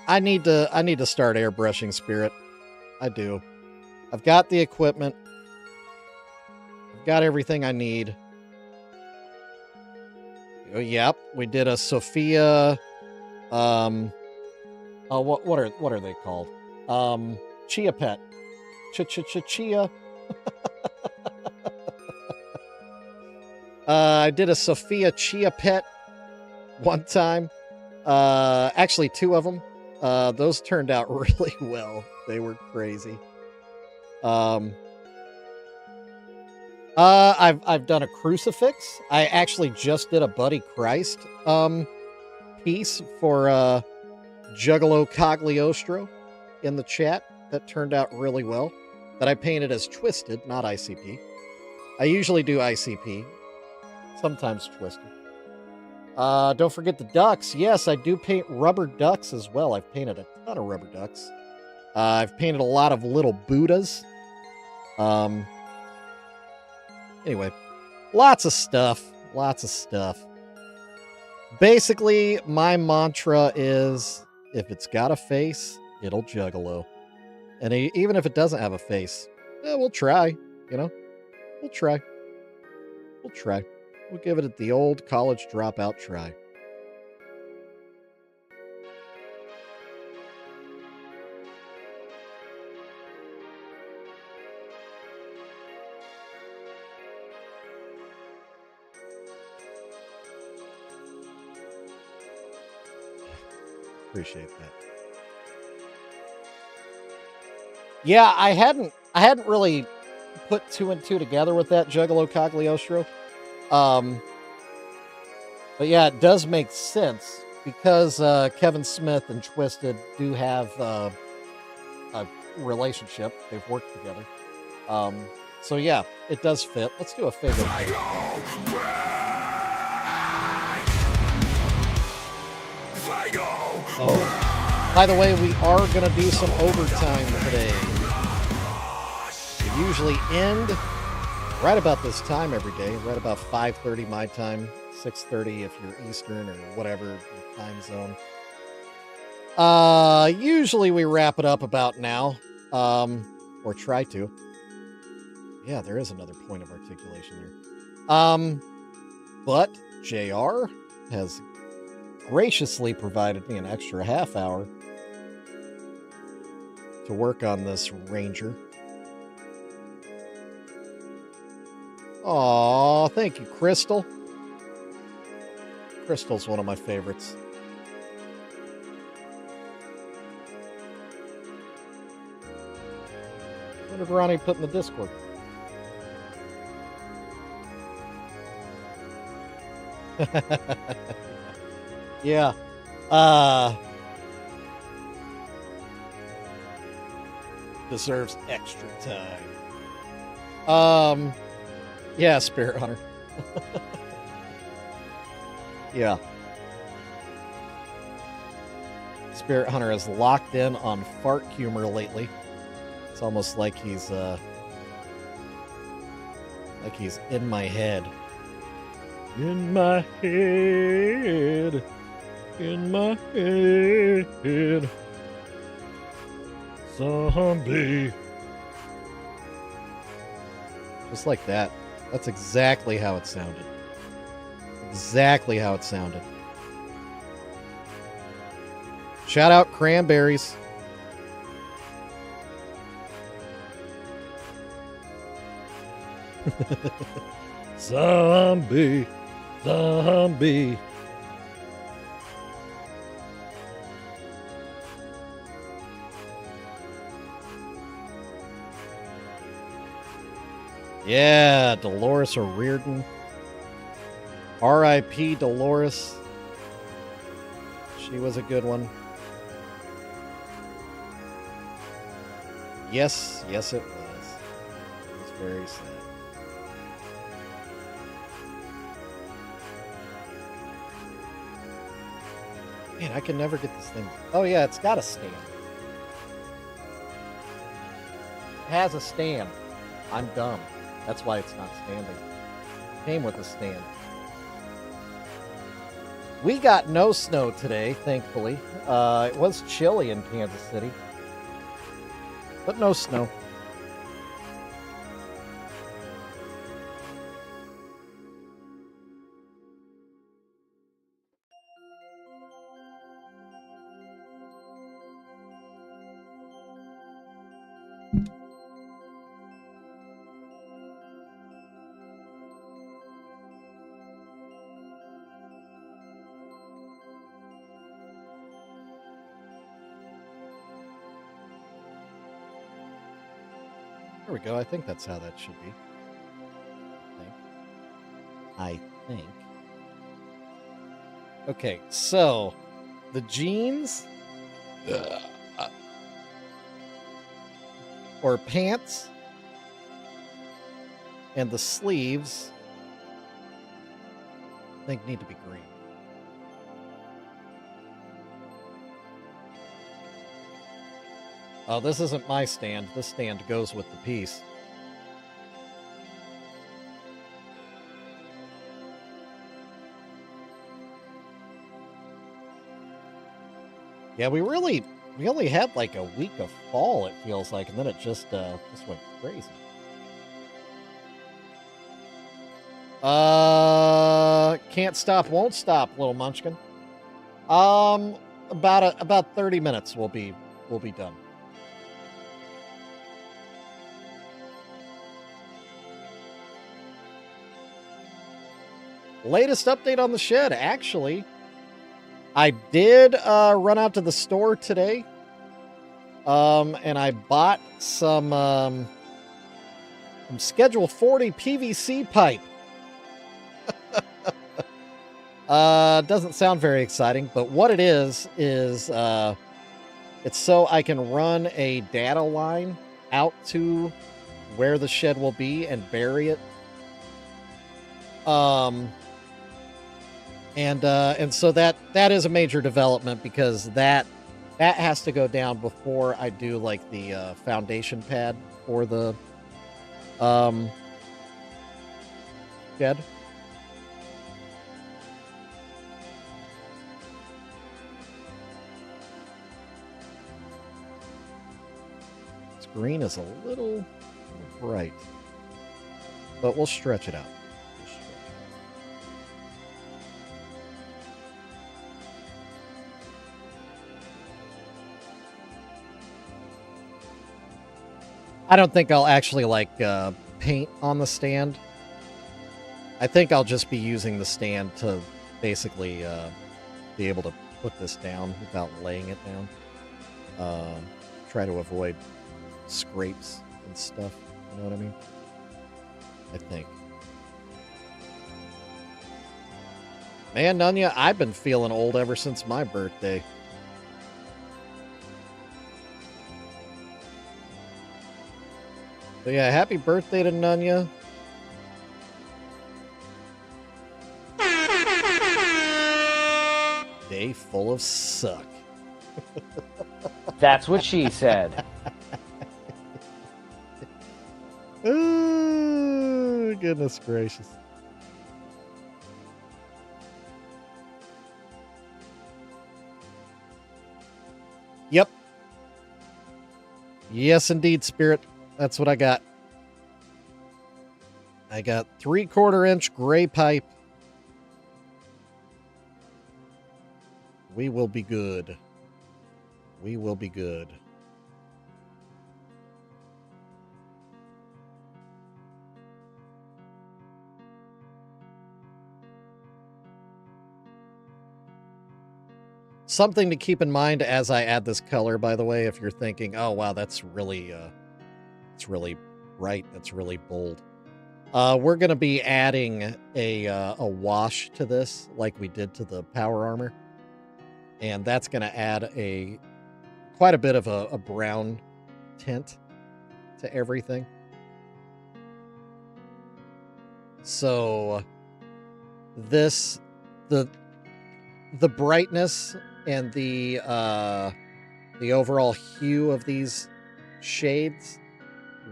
I need to start airbrushing Spirit. I do. I've got the equipment. I've got everything I need. Oh, yep, we did a Sophia. Oh, what are they called? Chia Pet. Chia. I did a Sophia Chia Pet one time. Actually, 2 of them. Those turned out really well. They were crazy. I've done a crucifix. I actually just did a Buddy Christ piece for Juggalo Cagliostro in the chat. That turned out really well. That I painted as Twisted, not ICP. I usually do ICP. Sometimes Twisted. Don't forget the ducks. Yes, I do paint rubber ducks as well. I've painted a ton of rubber ducks. I've painted a lot of little Buddhas. Anyway, lots of stuff. Lots of stuff. Basically, my mantra is, if it's got a face, it'll Juggalo. And even if it doesn't have a face, we'll try, you know? We'll try. We'll try. We'll give it the old college dropout try. Appreciate that. Yeah, I hadn't really put 2 and 2 together with that Juggalo Cagliostro. But yeah, it does make sense because Kevin Smith and Twisted do have a relationship. They've worked together. So yeah, it does fit. Let's do a figure. Oh. By the way, we are going to do some overtime today. We usually end right about this time every day, right about 5:30 my time, 6:30 if you're Eastern or whatever your time zone. Usually we wrap it up about now, or try to. Yeah, there is another point of articulation there. But JR has graciously provided me an extra half hour to work on this Ranger. Aw, thank you, Crystal. Crystal's one of my favorites. What did Ronnie put in the Discord? Yeah. Deserves extra time. Yeah, Spirit Hunter. Yeah. Spirit Hunter is locked in on fart humor lately. It's almost like he's in my head. In my head. In my head. Zombie. Just like that. That's exactly how it sounded. Exactly how it sounded. Shout out Cranberries. Zombie. Zombie. Yeah, Dolores O'Riordan. R.I.P. Dolores. She was a good one. Yes, yes it was. It was very sad. Man, I can never get this thing. Oh yeah, it's got a stand. It has a stand. I'm dumb. That's why it's not standing. Came with a stand. We got no snow today, thankfully. It was chilly in Kansas City, but no snow. There we go. I think that's how that should be. I think. Okay, so the jeans or pants and the sleeves I think need to be green. Oh, this isn't my stand. This stand goes with the piece. Yeah, we only had like a week of fall, it feels like, and then it just went crazy. Can't stop, won't stop, little munchkin. About 30 minutes we'll be done. Latest update on the shed, actually. I did run out to the store today. And I bought some Schedule 40 PVC pipe. Doesn't sound very exciting, but what it is it's so I can run a data line out to where the shed will be and bury it. And so that is a major development because that has to go down before I do like the foundation pad for the shed. This green is a little bright, but we'll stretch it out. I don't think I'll actually like paint on the stand. I think I'll just be using the stand to basically be able to put this down without laying it down. Try to avoid scrapes and stuff. You know what I mean? I think. Man, Nunya, I've been feeling old ever since my birthday. So yeah, happy birthday to Nunya. Day full of suck. That's what she said. Oh, goodness gracious. Yep. Yes, indeed, Spirit. That's what I got. I got 3/4 inch gray pipe. We will be good. We will be good. Something to keep in mind as I add this color, by the way, if you're thinking, oh wow, that's really it's really bright, that's really bold. We're gonna be adding a wash to this, like we did to the power armor, and that's gonna add quite a bit of a brown tint to everything. So the brightness and the overall hue of these shades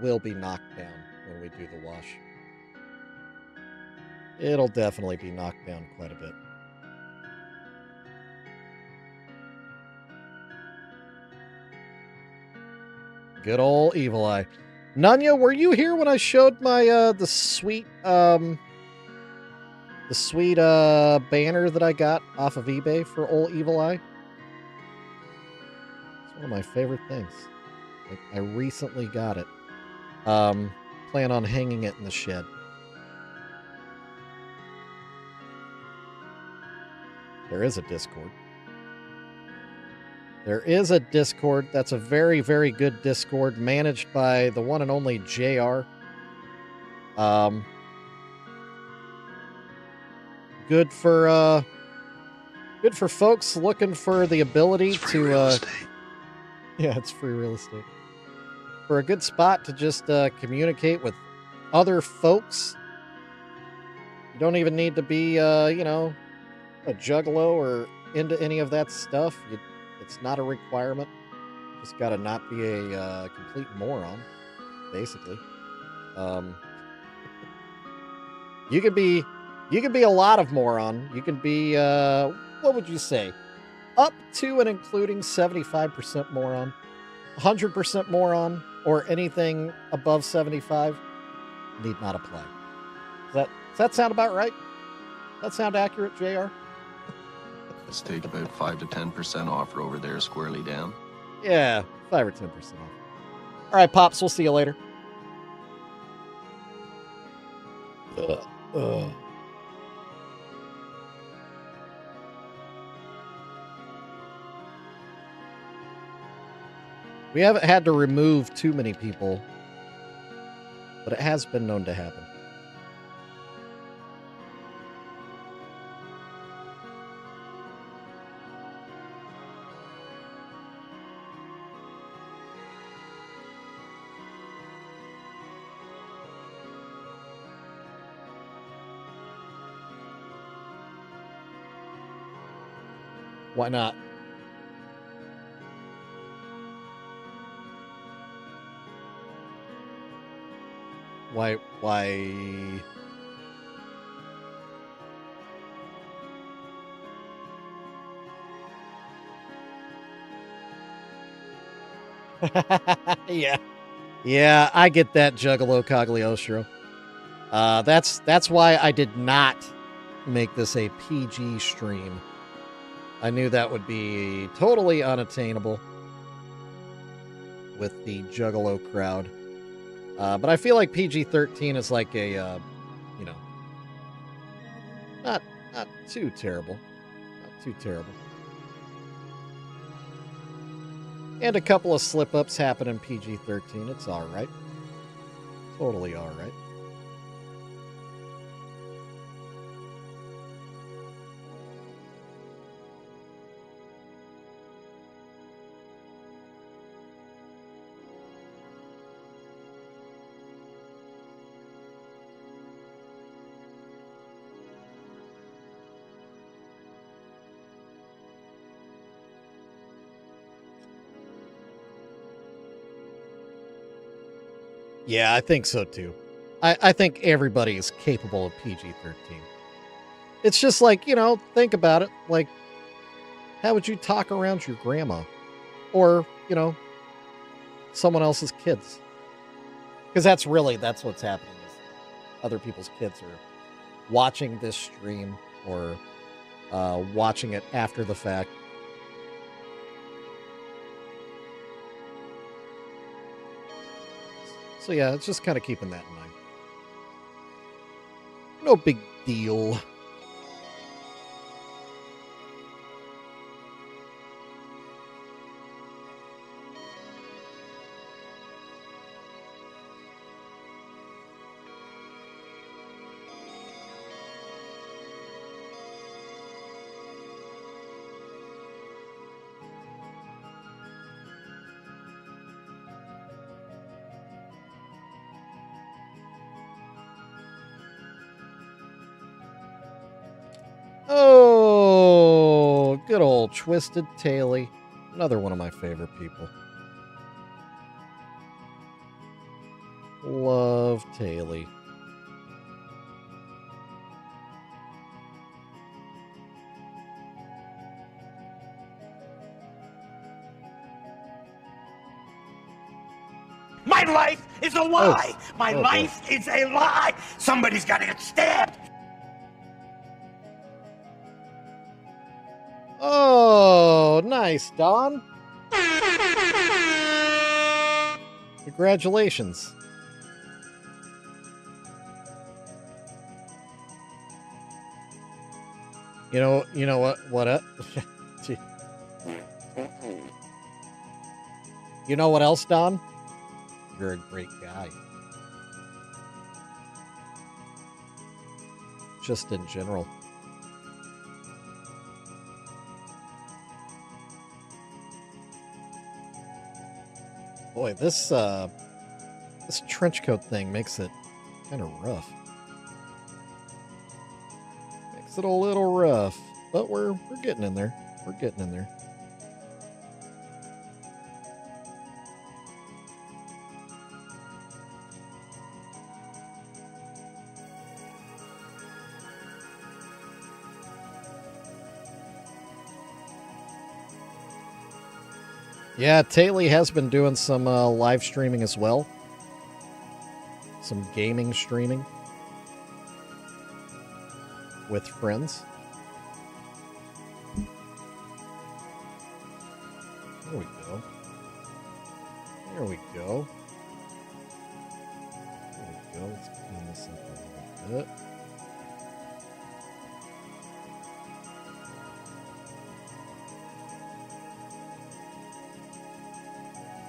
will be knocked down when we do the wash. It'll definitely be knocked down quite a bit. Good old Evil Eye. Nanya, were you here when I showed my the sweet banner that I got off of eBay for old Evil Eye? It's one of my favorite things. I recently got it. Plan on hanging it in the shed. There is a Discord. There is a Discord. That's a very, very good Discord managed by the one and only JR. Good for folks looking for the ability to yeah, it's free real estate. For a good spot to just communicate with other folks. You don't even need to be you know, a juggalo or into any of that stuff. It's not a requirement. Just got to not be a complete moron, basically. You could be a lot of moron. You can be what would you say? Up to and including 75% moron, 100% moron, or anything above 75 need not apply. Does that sound about right? Does that sound accurate, JR? Let's take about 5 to 10% off over there, squarely down. Yeah, 5 or 10% off. All right, Pops, we'll see you later. We haven't had to remove too many people, but it has been known to happen. Why not? Why? Yeah, I get that, Juggalo Cagliostro. That's why I did not make this a PG stream. I knew that would be totally unattainable with the Juggalo crowd. But I feel like PG-13 is like a, you know, not too terrible. Not too terrible. And a couple of slip-ups happen in PG-13. It's all right. Totally all right. Yeah, I think so too. I think everybody is capable of PG-13. It's just like, you know, think about it. Like, how would you talk around your grandma? Or, you know, someone else's kids? Because that's what's happening. Is other people's kids are watching this stream or watching it after the fact. So yeah, it's just kind of keeping that in mind. No big deal. Oh, good old Twisted Taily. Another one of my favorite people. Love Taily. My life is a lie! My Oh, boy. life is a lie! Somebody's gotta get stabbed! Oh, nice, Don. Congratulations. You know what, Gee. You know what else, Don? You're a great guy. Just in general. Boy, this trench coat thing makes it kind of rough. Makes it a little rough, but we're getting in there. We're getting in there. Yeah, Taylor has been doing some live streaming as well. Some gaming streaming with friends. There we go. There we go. There we go. Let's clean this up a little bit.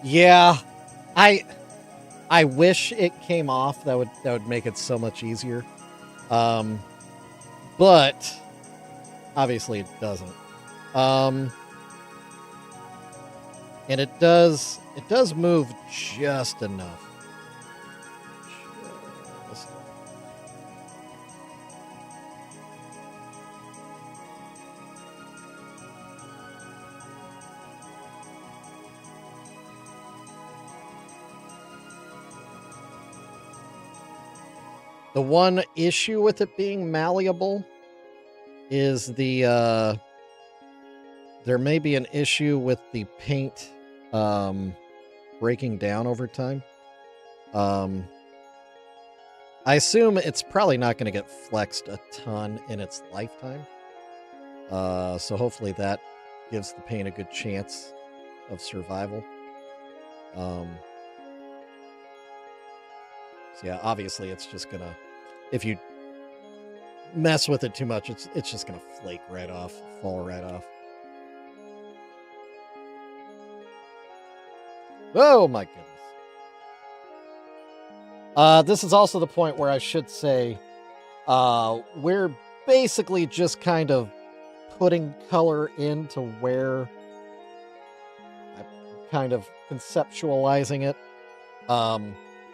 Yeah, I wish it came off. That would make it so much easier. But obviously it doesn't. And it does move just enough. Just The one issue with it being malleable is there may be an issue with the paint breaking down over time. I assume it's probably not going to get flexed a ton in its lifetime. So hopefully that gives the paint a good chance of survival. So yeah, obviously it's just gonna, if you mess with it too much, it's just gonna flake right off, fall right off. Oh my goodness. This is also the point where I should say we're basically just kind of putting color into where I'm kind of conceptualizing it.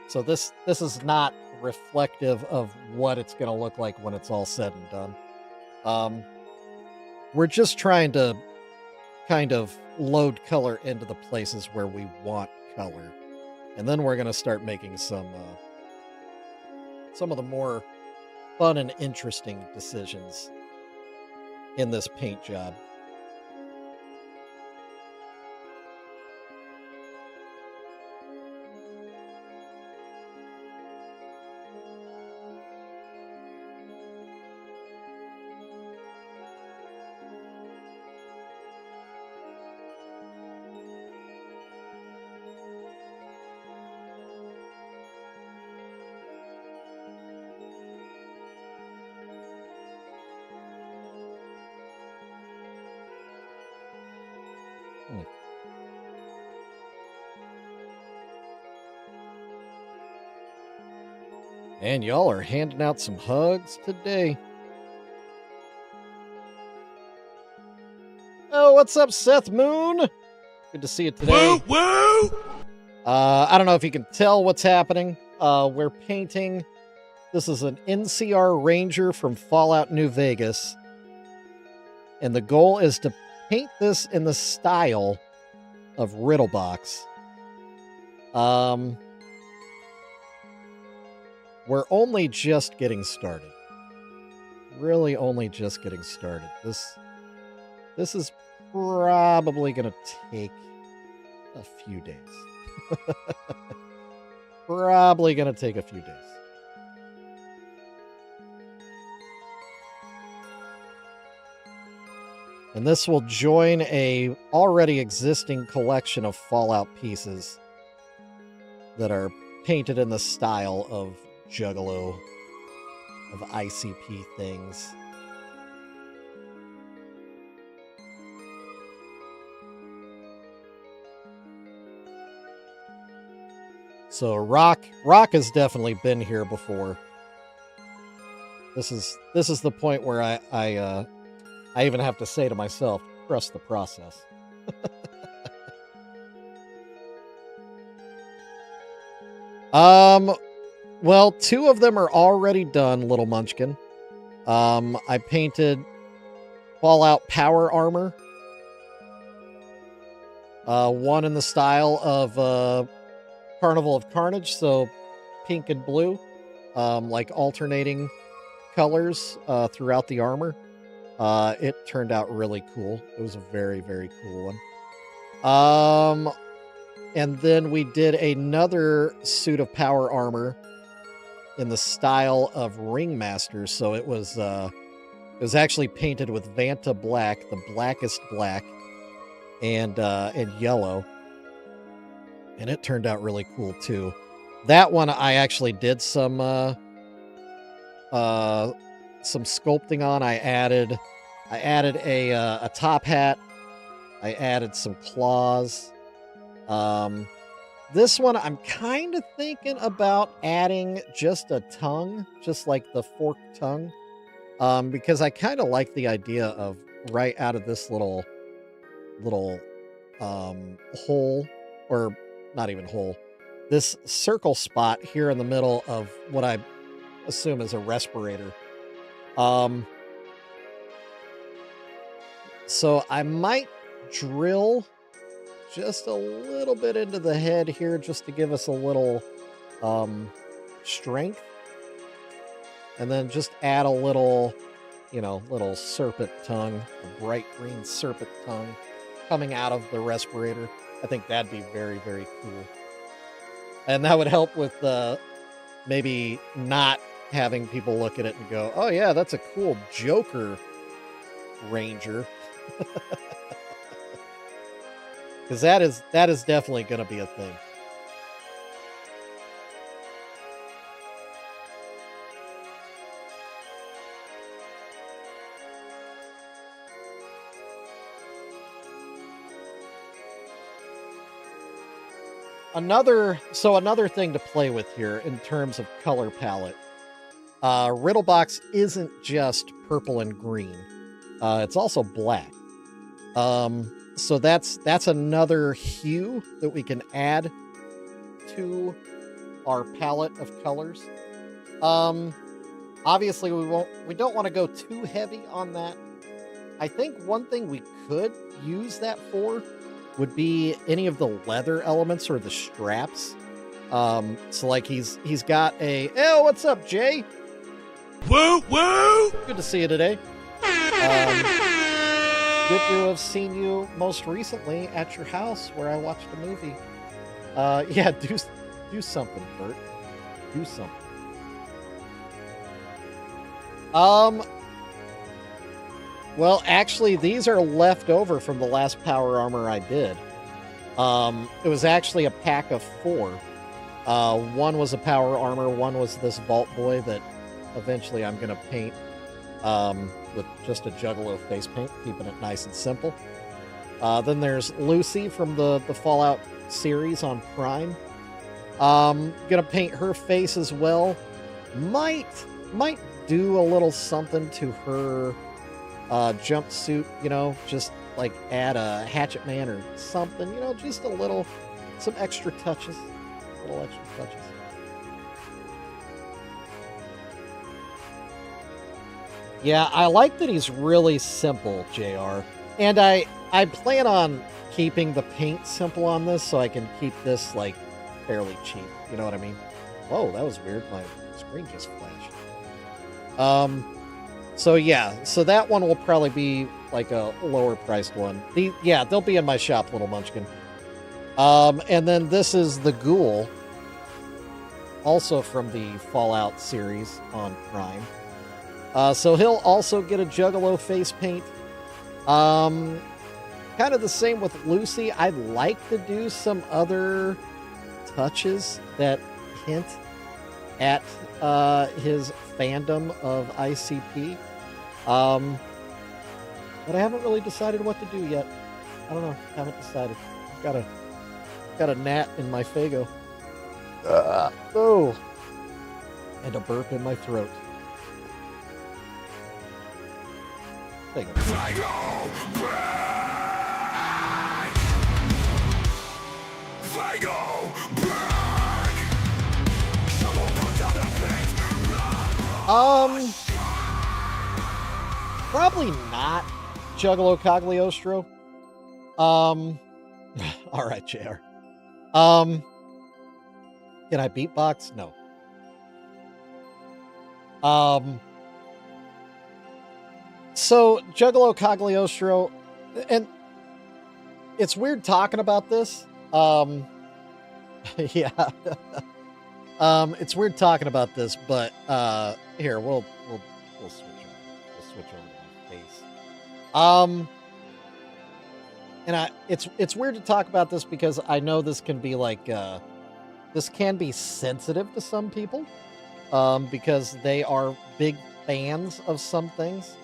So this is not reflective of what it's going to look like when it's all said and done. We're just trying to kind of load color into the places where we want color. And then we're going to start making some of the more fun and interesting decisions in this paint job. And y'all are handing out some hugs today. Oh, what's up, Seth Moon? Good to see you today. Woo, woo! I don't know if you can tell what's happening. We're painting. This is an NCR Ranger from Fallout New Vegas. And the goal is to paint this in the style of Riddle Box. We're only just getting started. Really only just getting started. This is probably going to take a few days. probably going to take a few days. And this will join a already existing collection of Fallout pieces that are painted in the style of Juggalo, of ICP things. So Rock has definitely been here before. This is the point where I even have to say to myself, trust the process. Well, 2 of them are already done, Little Munchkin. I painted Fallout Power Armor. One in the style of Carnival of Carnage, so pink and blue, like alternating colors throughout the armor. It turned out really cool. It was a very, very cool one. And then we did another suit of power armor in the style of Ringmaster. So it was actually painted with Vanta Black, the blackest black, and yellow. And it turned out really cool too. That one I actually did some sculpting on. I added a top hat. I added some claws. This one I'm kind of thinking about adding just a tongue, just like the forked tongue, because I kind of like the idea of right out of this little hole, or not even hole, this circle spot here in the middle of what I assume is a respirator. So I might drill just a little bit into the head here just to give us a little strength. And then just add a little, little serpent tongue, a bright green serpent tongue coming out of the respirator. I think that'd be very, very cool. And that would help with maybe not having people look at it and go, oh yeah, that's a cool Joker Ranger. Because that is definitely going to be a thing. Another thing to play with here in terms of color palette. Riddle Box isn't just purple and green. It's also black. So that's another hue that we can add to our palette of colors. Obviously we don't want to go too heavy on that. I think one thing we could use that for would be any of the leather elements or the straps. So like he's got a, oh, what's up, Jay? Woo woo! Good to see you today. Good to have seen you most recently at your house where I watched a movie. Yeah, do something, Bert. Do something. Well, actually, these are left over from the last power armor I did. It was actually a pack of 4. One was a power armor, one was this Vault Boy that eventually I'm going to paint with just a Juggalo face paint, keeping it nice and simple. Then there's Lucy from the Fallout series on Prime. Gonna paint her face as well. Might do a little something to her jumpsuit, just like add a Hatchet Man or something, just some extra touches. Little extra touches. Yeah, I like that he's really simple, JR. And I plan on keeping the paint simple on this so I can keep this, like, fairly cheap. You know what I mean? Whoa, that was weird. My screen just flashed. So yeah, so that one will probably be, like, a lower priced one. Yeah, they'll be in my shop, Little Munchkin. And then this is the Ghoul. also from the Fallout series on Prime. So he'll also get a Juggalo face paint. Kind of the same with Lucy. I'd like to do some other touches that hint at his fandom of ICP. But I haven't really decided what to do yet. I don't know. Haven't decided. Got a gnat in my Fago. Oh. And a burp in my throat. Fago. Probably not Juggalo Cagliostro. All right, JR. Can I beatbox? No. So Juggalo Cagliostro, and it's weird talking about this. Yeah. It's weird talking about this, but here we'll switch over. We'll switch over to my face. And it's weird to talk about this because I know this can be like this can be sensitive to some people, because they are big fans of some things,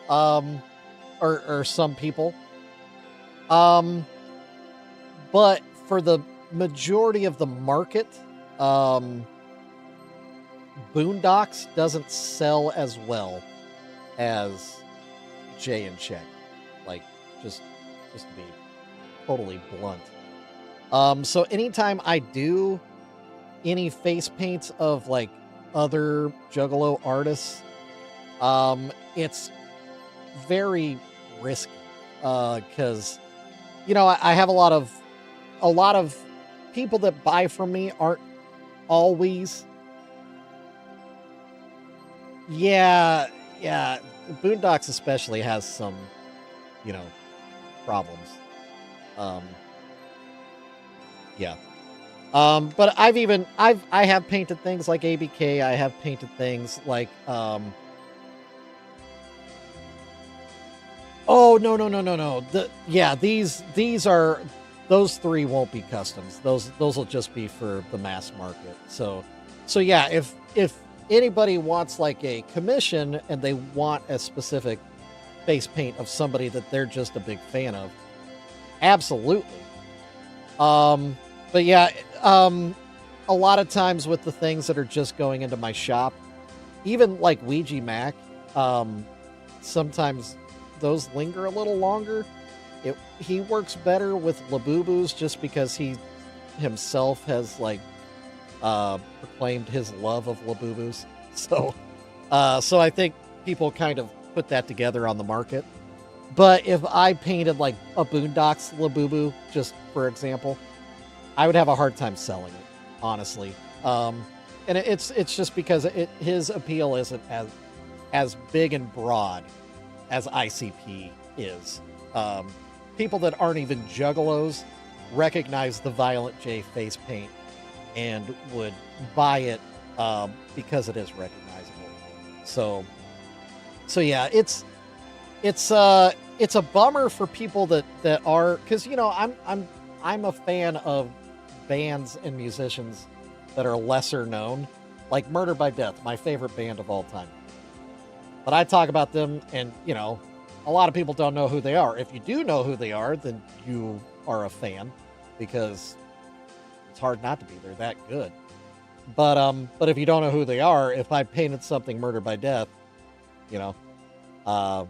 or some people. But for the majority of the market, Boondocks doesn't sell as well as Jay and Shaggy. Like, just to be totally blunt. So anytime I do any face paints of like other Juggalo artists, it's very risky, because you know I have a lot of people that buy from me aren't always. Yeah, Boondocks especially has some, problems. Yeah. But I have painted things like ABK. I have painted things like, oh, no. Those three won't be customs. Those will just be for the mass market. So yeah, if anybody wants like a commission and they want a specific face paint of somebody that they're just a big fan of, absolutely. But yeah, a lot of times with the things that are just going into my shop, even like Ouija Mac, sometimes those linger a little longer. He works better with Labubus just because he himself has like proclaimed his love of Labubus. So I think people kind of put that together on the market. But if I painted like a Boondocks Labubu, just for example, I would have a hard time selling it, honestly. And it's just because his appeal isn't as big and broad as ICP is. People that aren't even Juggalos recognize the Violent J face paint and would buy it because it is recognizable. So yeah, it's a bummer for people that are, because I'm a fan of bands and musicians that are lesser known, like Murder by Death, my favorite band of all time. But I talk about them, and a lot of people don't know who they are. If you do know who they are, then you are a fan, because it's hard not to be. They're that good. But if you don't know who they are, if I painted something Murder by Death, not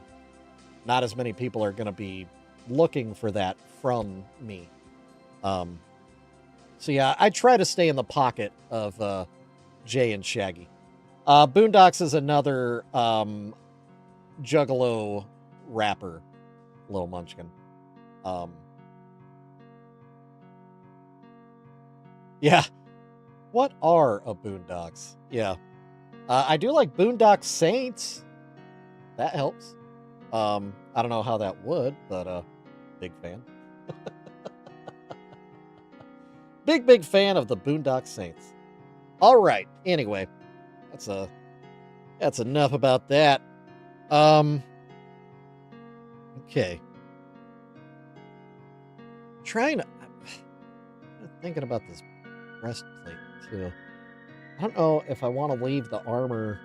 as many people are going to be looking for that from me. So yeah, I try to stay in the pocket of Jay and Shaggy. Boondocks is another Juggalo rapper, Little Munchkin. Yeah. What are a Boondocks? Yeah. I do like Boondock Saints. That helps. I don't know how that would, but big fan. Big fan of the Boondock Saints. All right. Anyway, that's enough about that. Okay. I'm thinking about this breastplate too. I don't know if I want to leave the armor.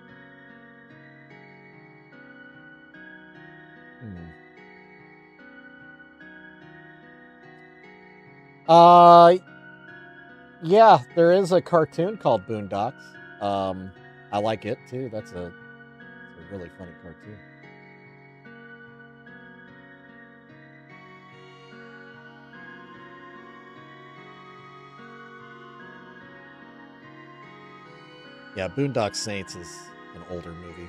Yeah, there is a cartoon called Boondocks. I like it too. It's a really funny cartoon. Yeah, Boondock Saints is an older movie.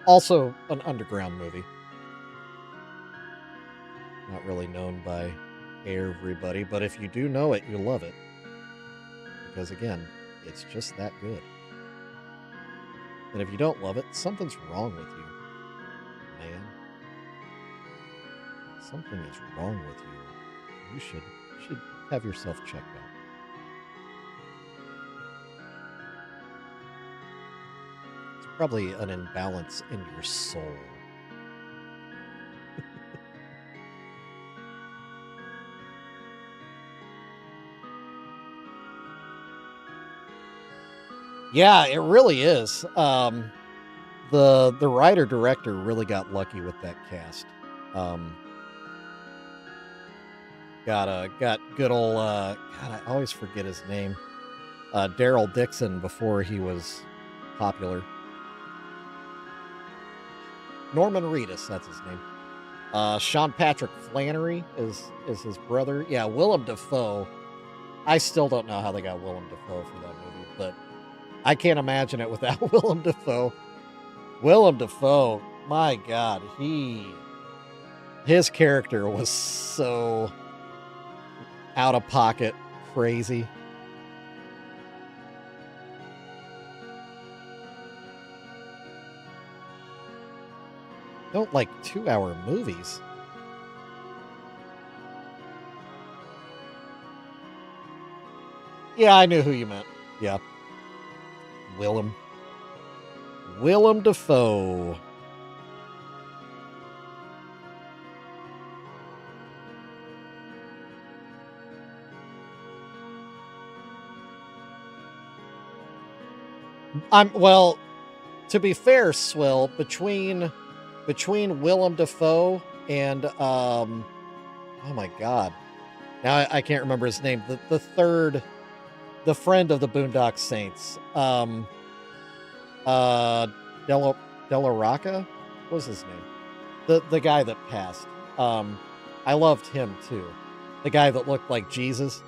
Also an underground movie. Not really known by everybody, but if you do know it, you love it. Because again, it's just that good. And if you don't love it, something's wrong with you, man. Something is wrong with you. You should have yourself checked out. It's probably an imbalance in your soul. Yeah, it really is. The writer director really got lucky with that cast. Got good old God, I always forget his name. Daryl Dixon before he was popular. Norman Reedus, that's his name. Sean Patrick Flannery is his brother. Yeah, Willem Dafoe. I still don't know how they got Willem Dafoe for that movie, but I can't imagine it without Willem Dafoe. Willem Dafoe, my God, his character was so out of pocket, crazy. Don't like 2-hour movies. Yeah, I knew who you meant. Yeah. Willem Dafoe. Well, to be fair, Swill, between Willem Dafoe and oh my God, now I can't remember his name. The third, the friend of the Boondock Saints, Della Rocca, what was his name? The guy that passed. I loved him too. The guy that looked like Jesus.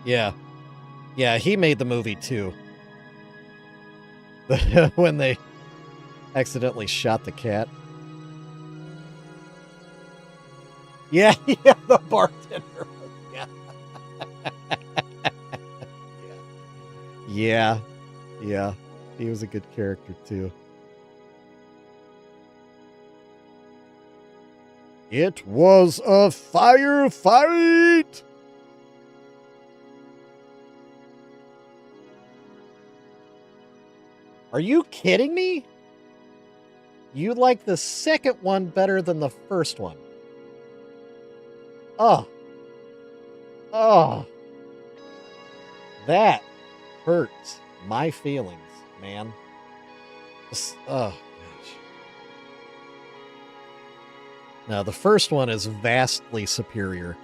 Yeah. Yeah, he made the movie too. When they accidentally shot the cat. Yeah, yeah, the bartender. Yeah. Yeah. Yeah. He was a good character too. It was a firefight. Are you kidding me? You like the second one better than the first one. Oh. Oh. That hurts my feelings, man. Oh, gosh. Now, the first one is vastly superior.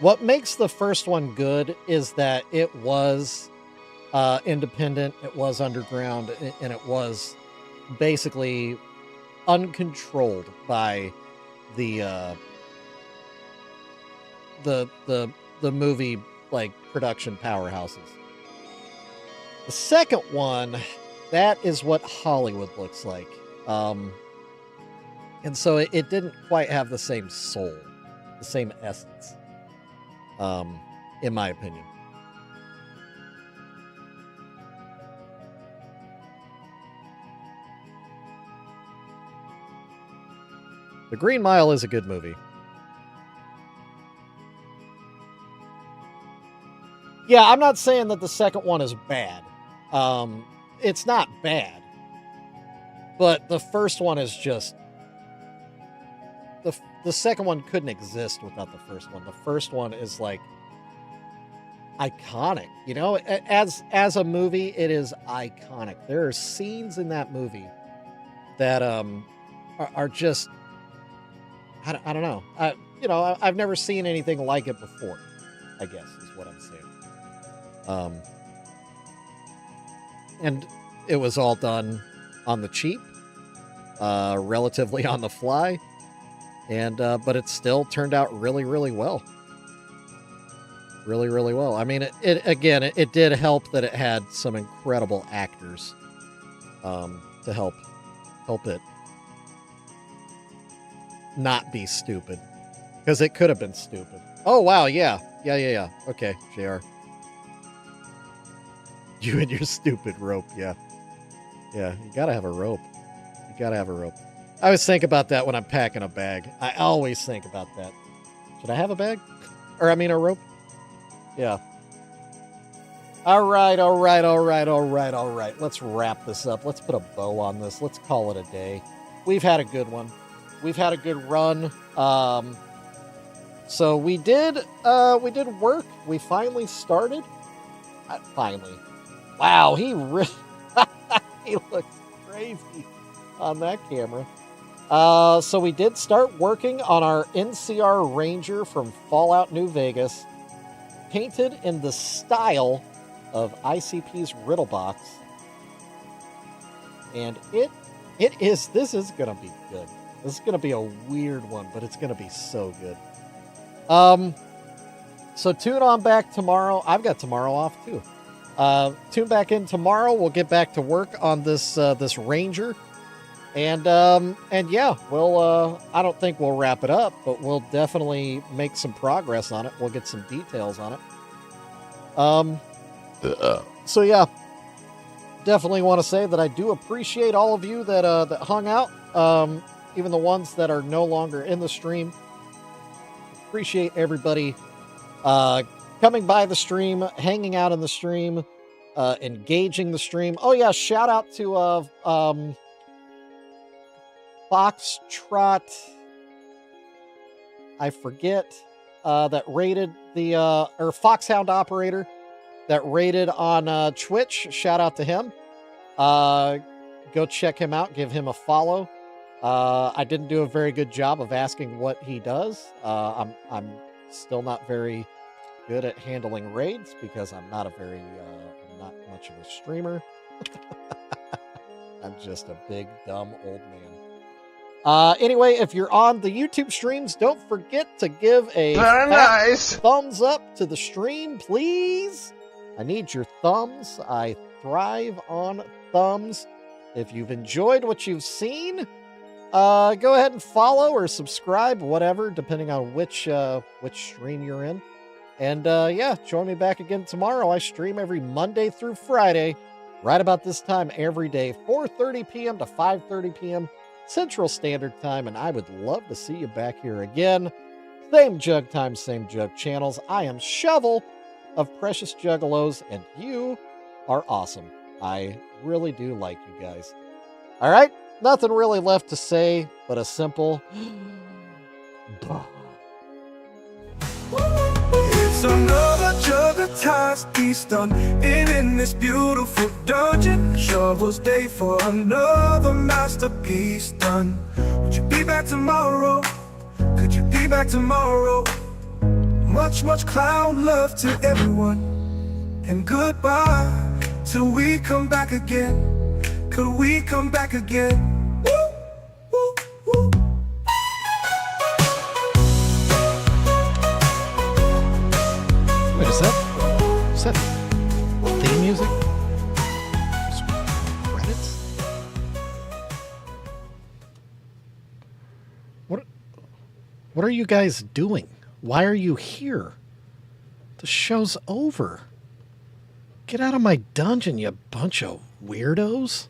What makes the first one good is that it was independent, it was underground, and it was basically uncontrolled by the movie like production powerhouses. The second one, that is what Hollywood looks like. And so it didn't quite have the same soul, the same essence, in my opinion. The Green Mile is a good movie. Yeah, I'm not saying that the second one is bad. It's not bad. But the first one is just... The second one couldn't exist without the first one. The first one is like iconic. You know, as a movie, it is iconic. There are scenes in that movie that are just... I don't know. You know, I've never seen anything like it before, I guess, is what I'm saying. And it was all done on the cheap, relatively on the fly, and but it still turned out really, really well. Really, really well. I mean, it did help that it had some incredible actors to help it not be stupid, because it could have been stupid. Oh wow, yeah. Okay, JR. You and your stupid rope, yeah. You gotta have a rope. I always think about that when I'm packing a bag. I always think about that. Should I have a bag? Or I mean a rope? Yeah. All right. Let's wrap this up. Let's put a bow on this. Let's call it a day. We've had a good one. We've had a good run. So we did work. We finally started. Finally. Wow, he looks crazy on that camera. So we did start working on our NCR Ranger from Fallout New Vegas, painted in the style of ICP's Riddle Box. And this is going to be good. This is going to be a weird one, but it's going to be so good. So tune on back tomorrow. I've got tomorrow off too. Tune back in tomorrow. We'll get back to work on this Ranger. And yeah, we'll, I don't think we'll wrap it up, but we'll definitely make some progress on it. We'll get some details on it. So yeah, definitely want to say that I do appreciate all of you that hung out. Even the ones that are no longer in the stream. Appreciate everybody coming by the stream, hanging out in the stream, engaging the stream. Oh yeah, shout out to Foxtrot, I forget, that rated the or Foxhound Operator that rated on Twitch. Shout out to him. Go check him out, give him a follow. I didn't do a very good job of asking what he does. I'm still not very good at handling raids because I'm not I'm not much of a streamer. I'm just a big dumb old man. Anyway, if you're on the YouTube streams, don't forget to give a thumbs up to the stream, please. I need your thumbs. I thrive on thumbs. If you've enjoyed what you've seen, go ahead and follow or subscribe, whatever, depending on which stream you're in. And yeah, join me back again tomorrow. I stream every Monday through Friday, right about this time every day, 4:30 p.m. to 5:30 p.m. Central Standard Time, and I would love to see you back here again. Same jug time, same jug channels. I am Shovel of Precious Juggalos, and you are awesome. I really do like you guys. All right, nothing really left to say but a simple It's another Juggalos piece done in this beautiful dungeon. Shovel's day for another masterpiece done. Would you be back tomorrow? Could you be back tomorrow? Much clown love to everyone, and goodbye till we come back again. Could we come back again? Woo, woo, woo. Wait, is that theme music? Credits? What are you guys doing? Why are you here? The show's over. Get out of my dungeon, you bunch of weirdos.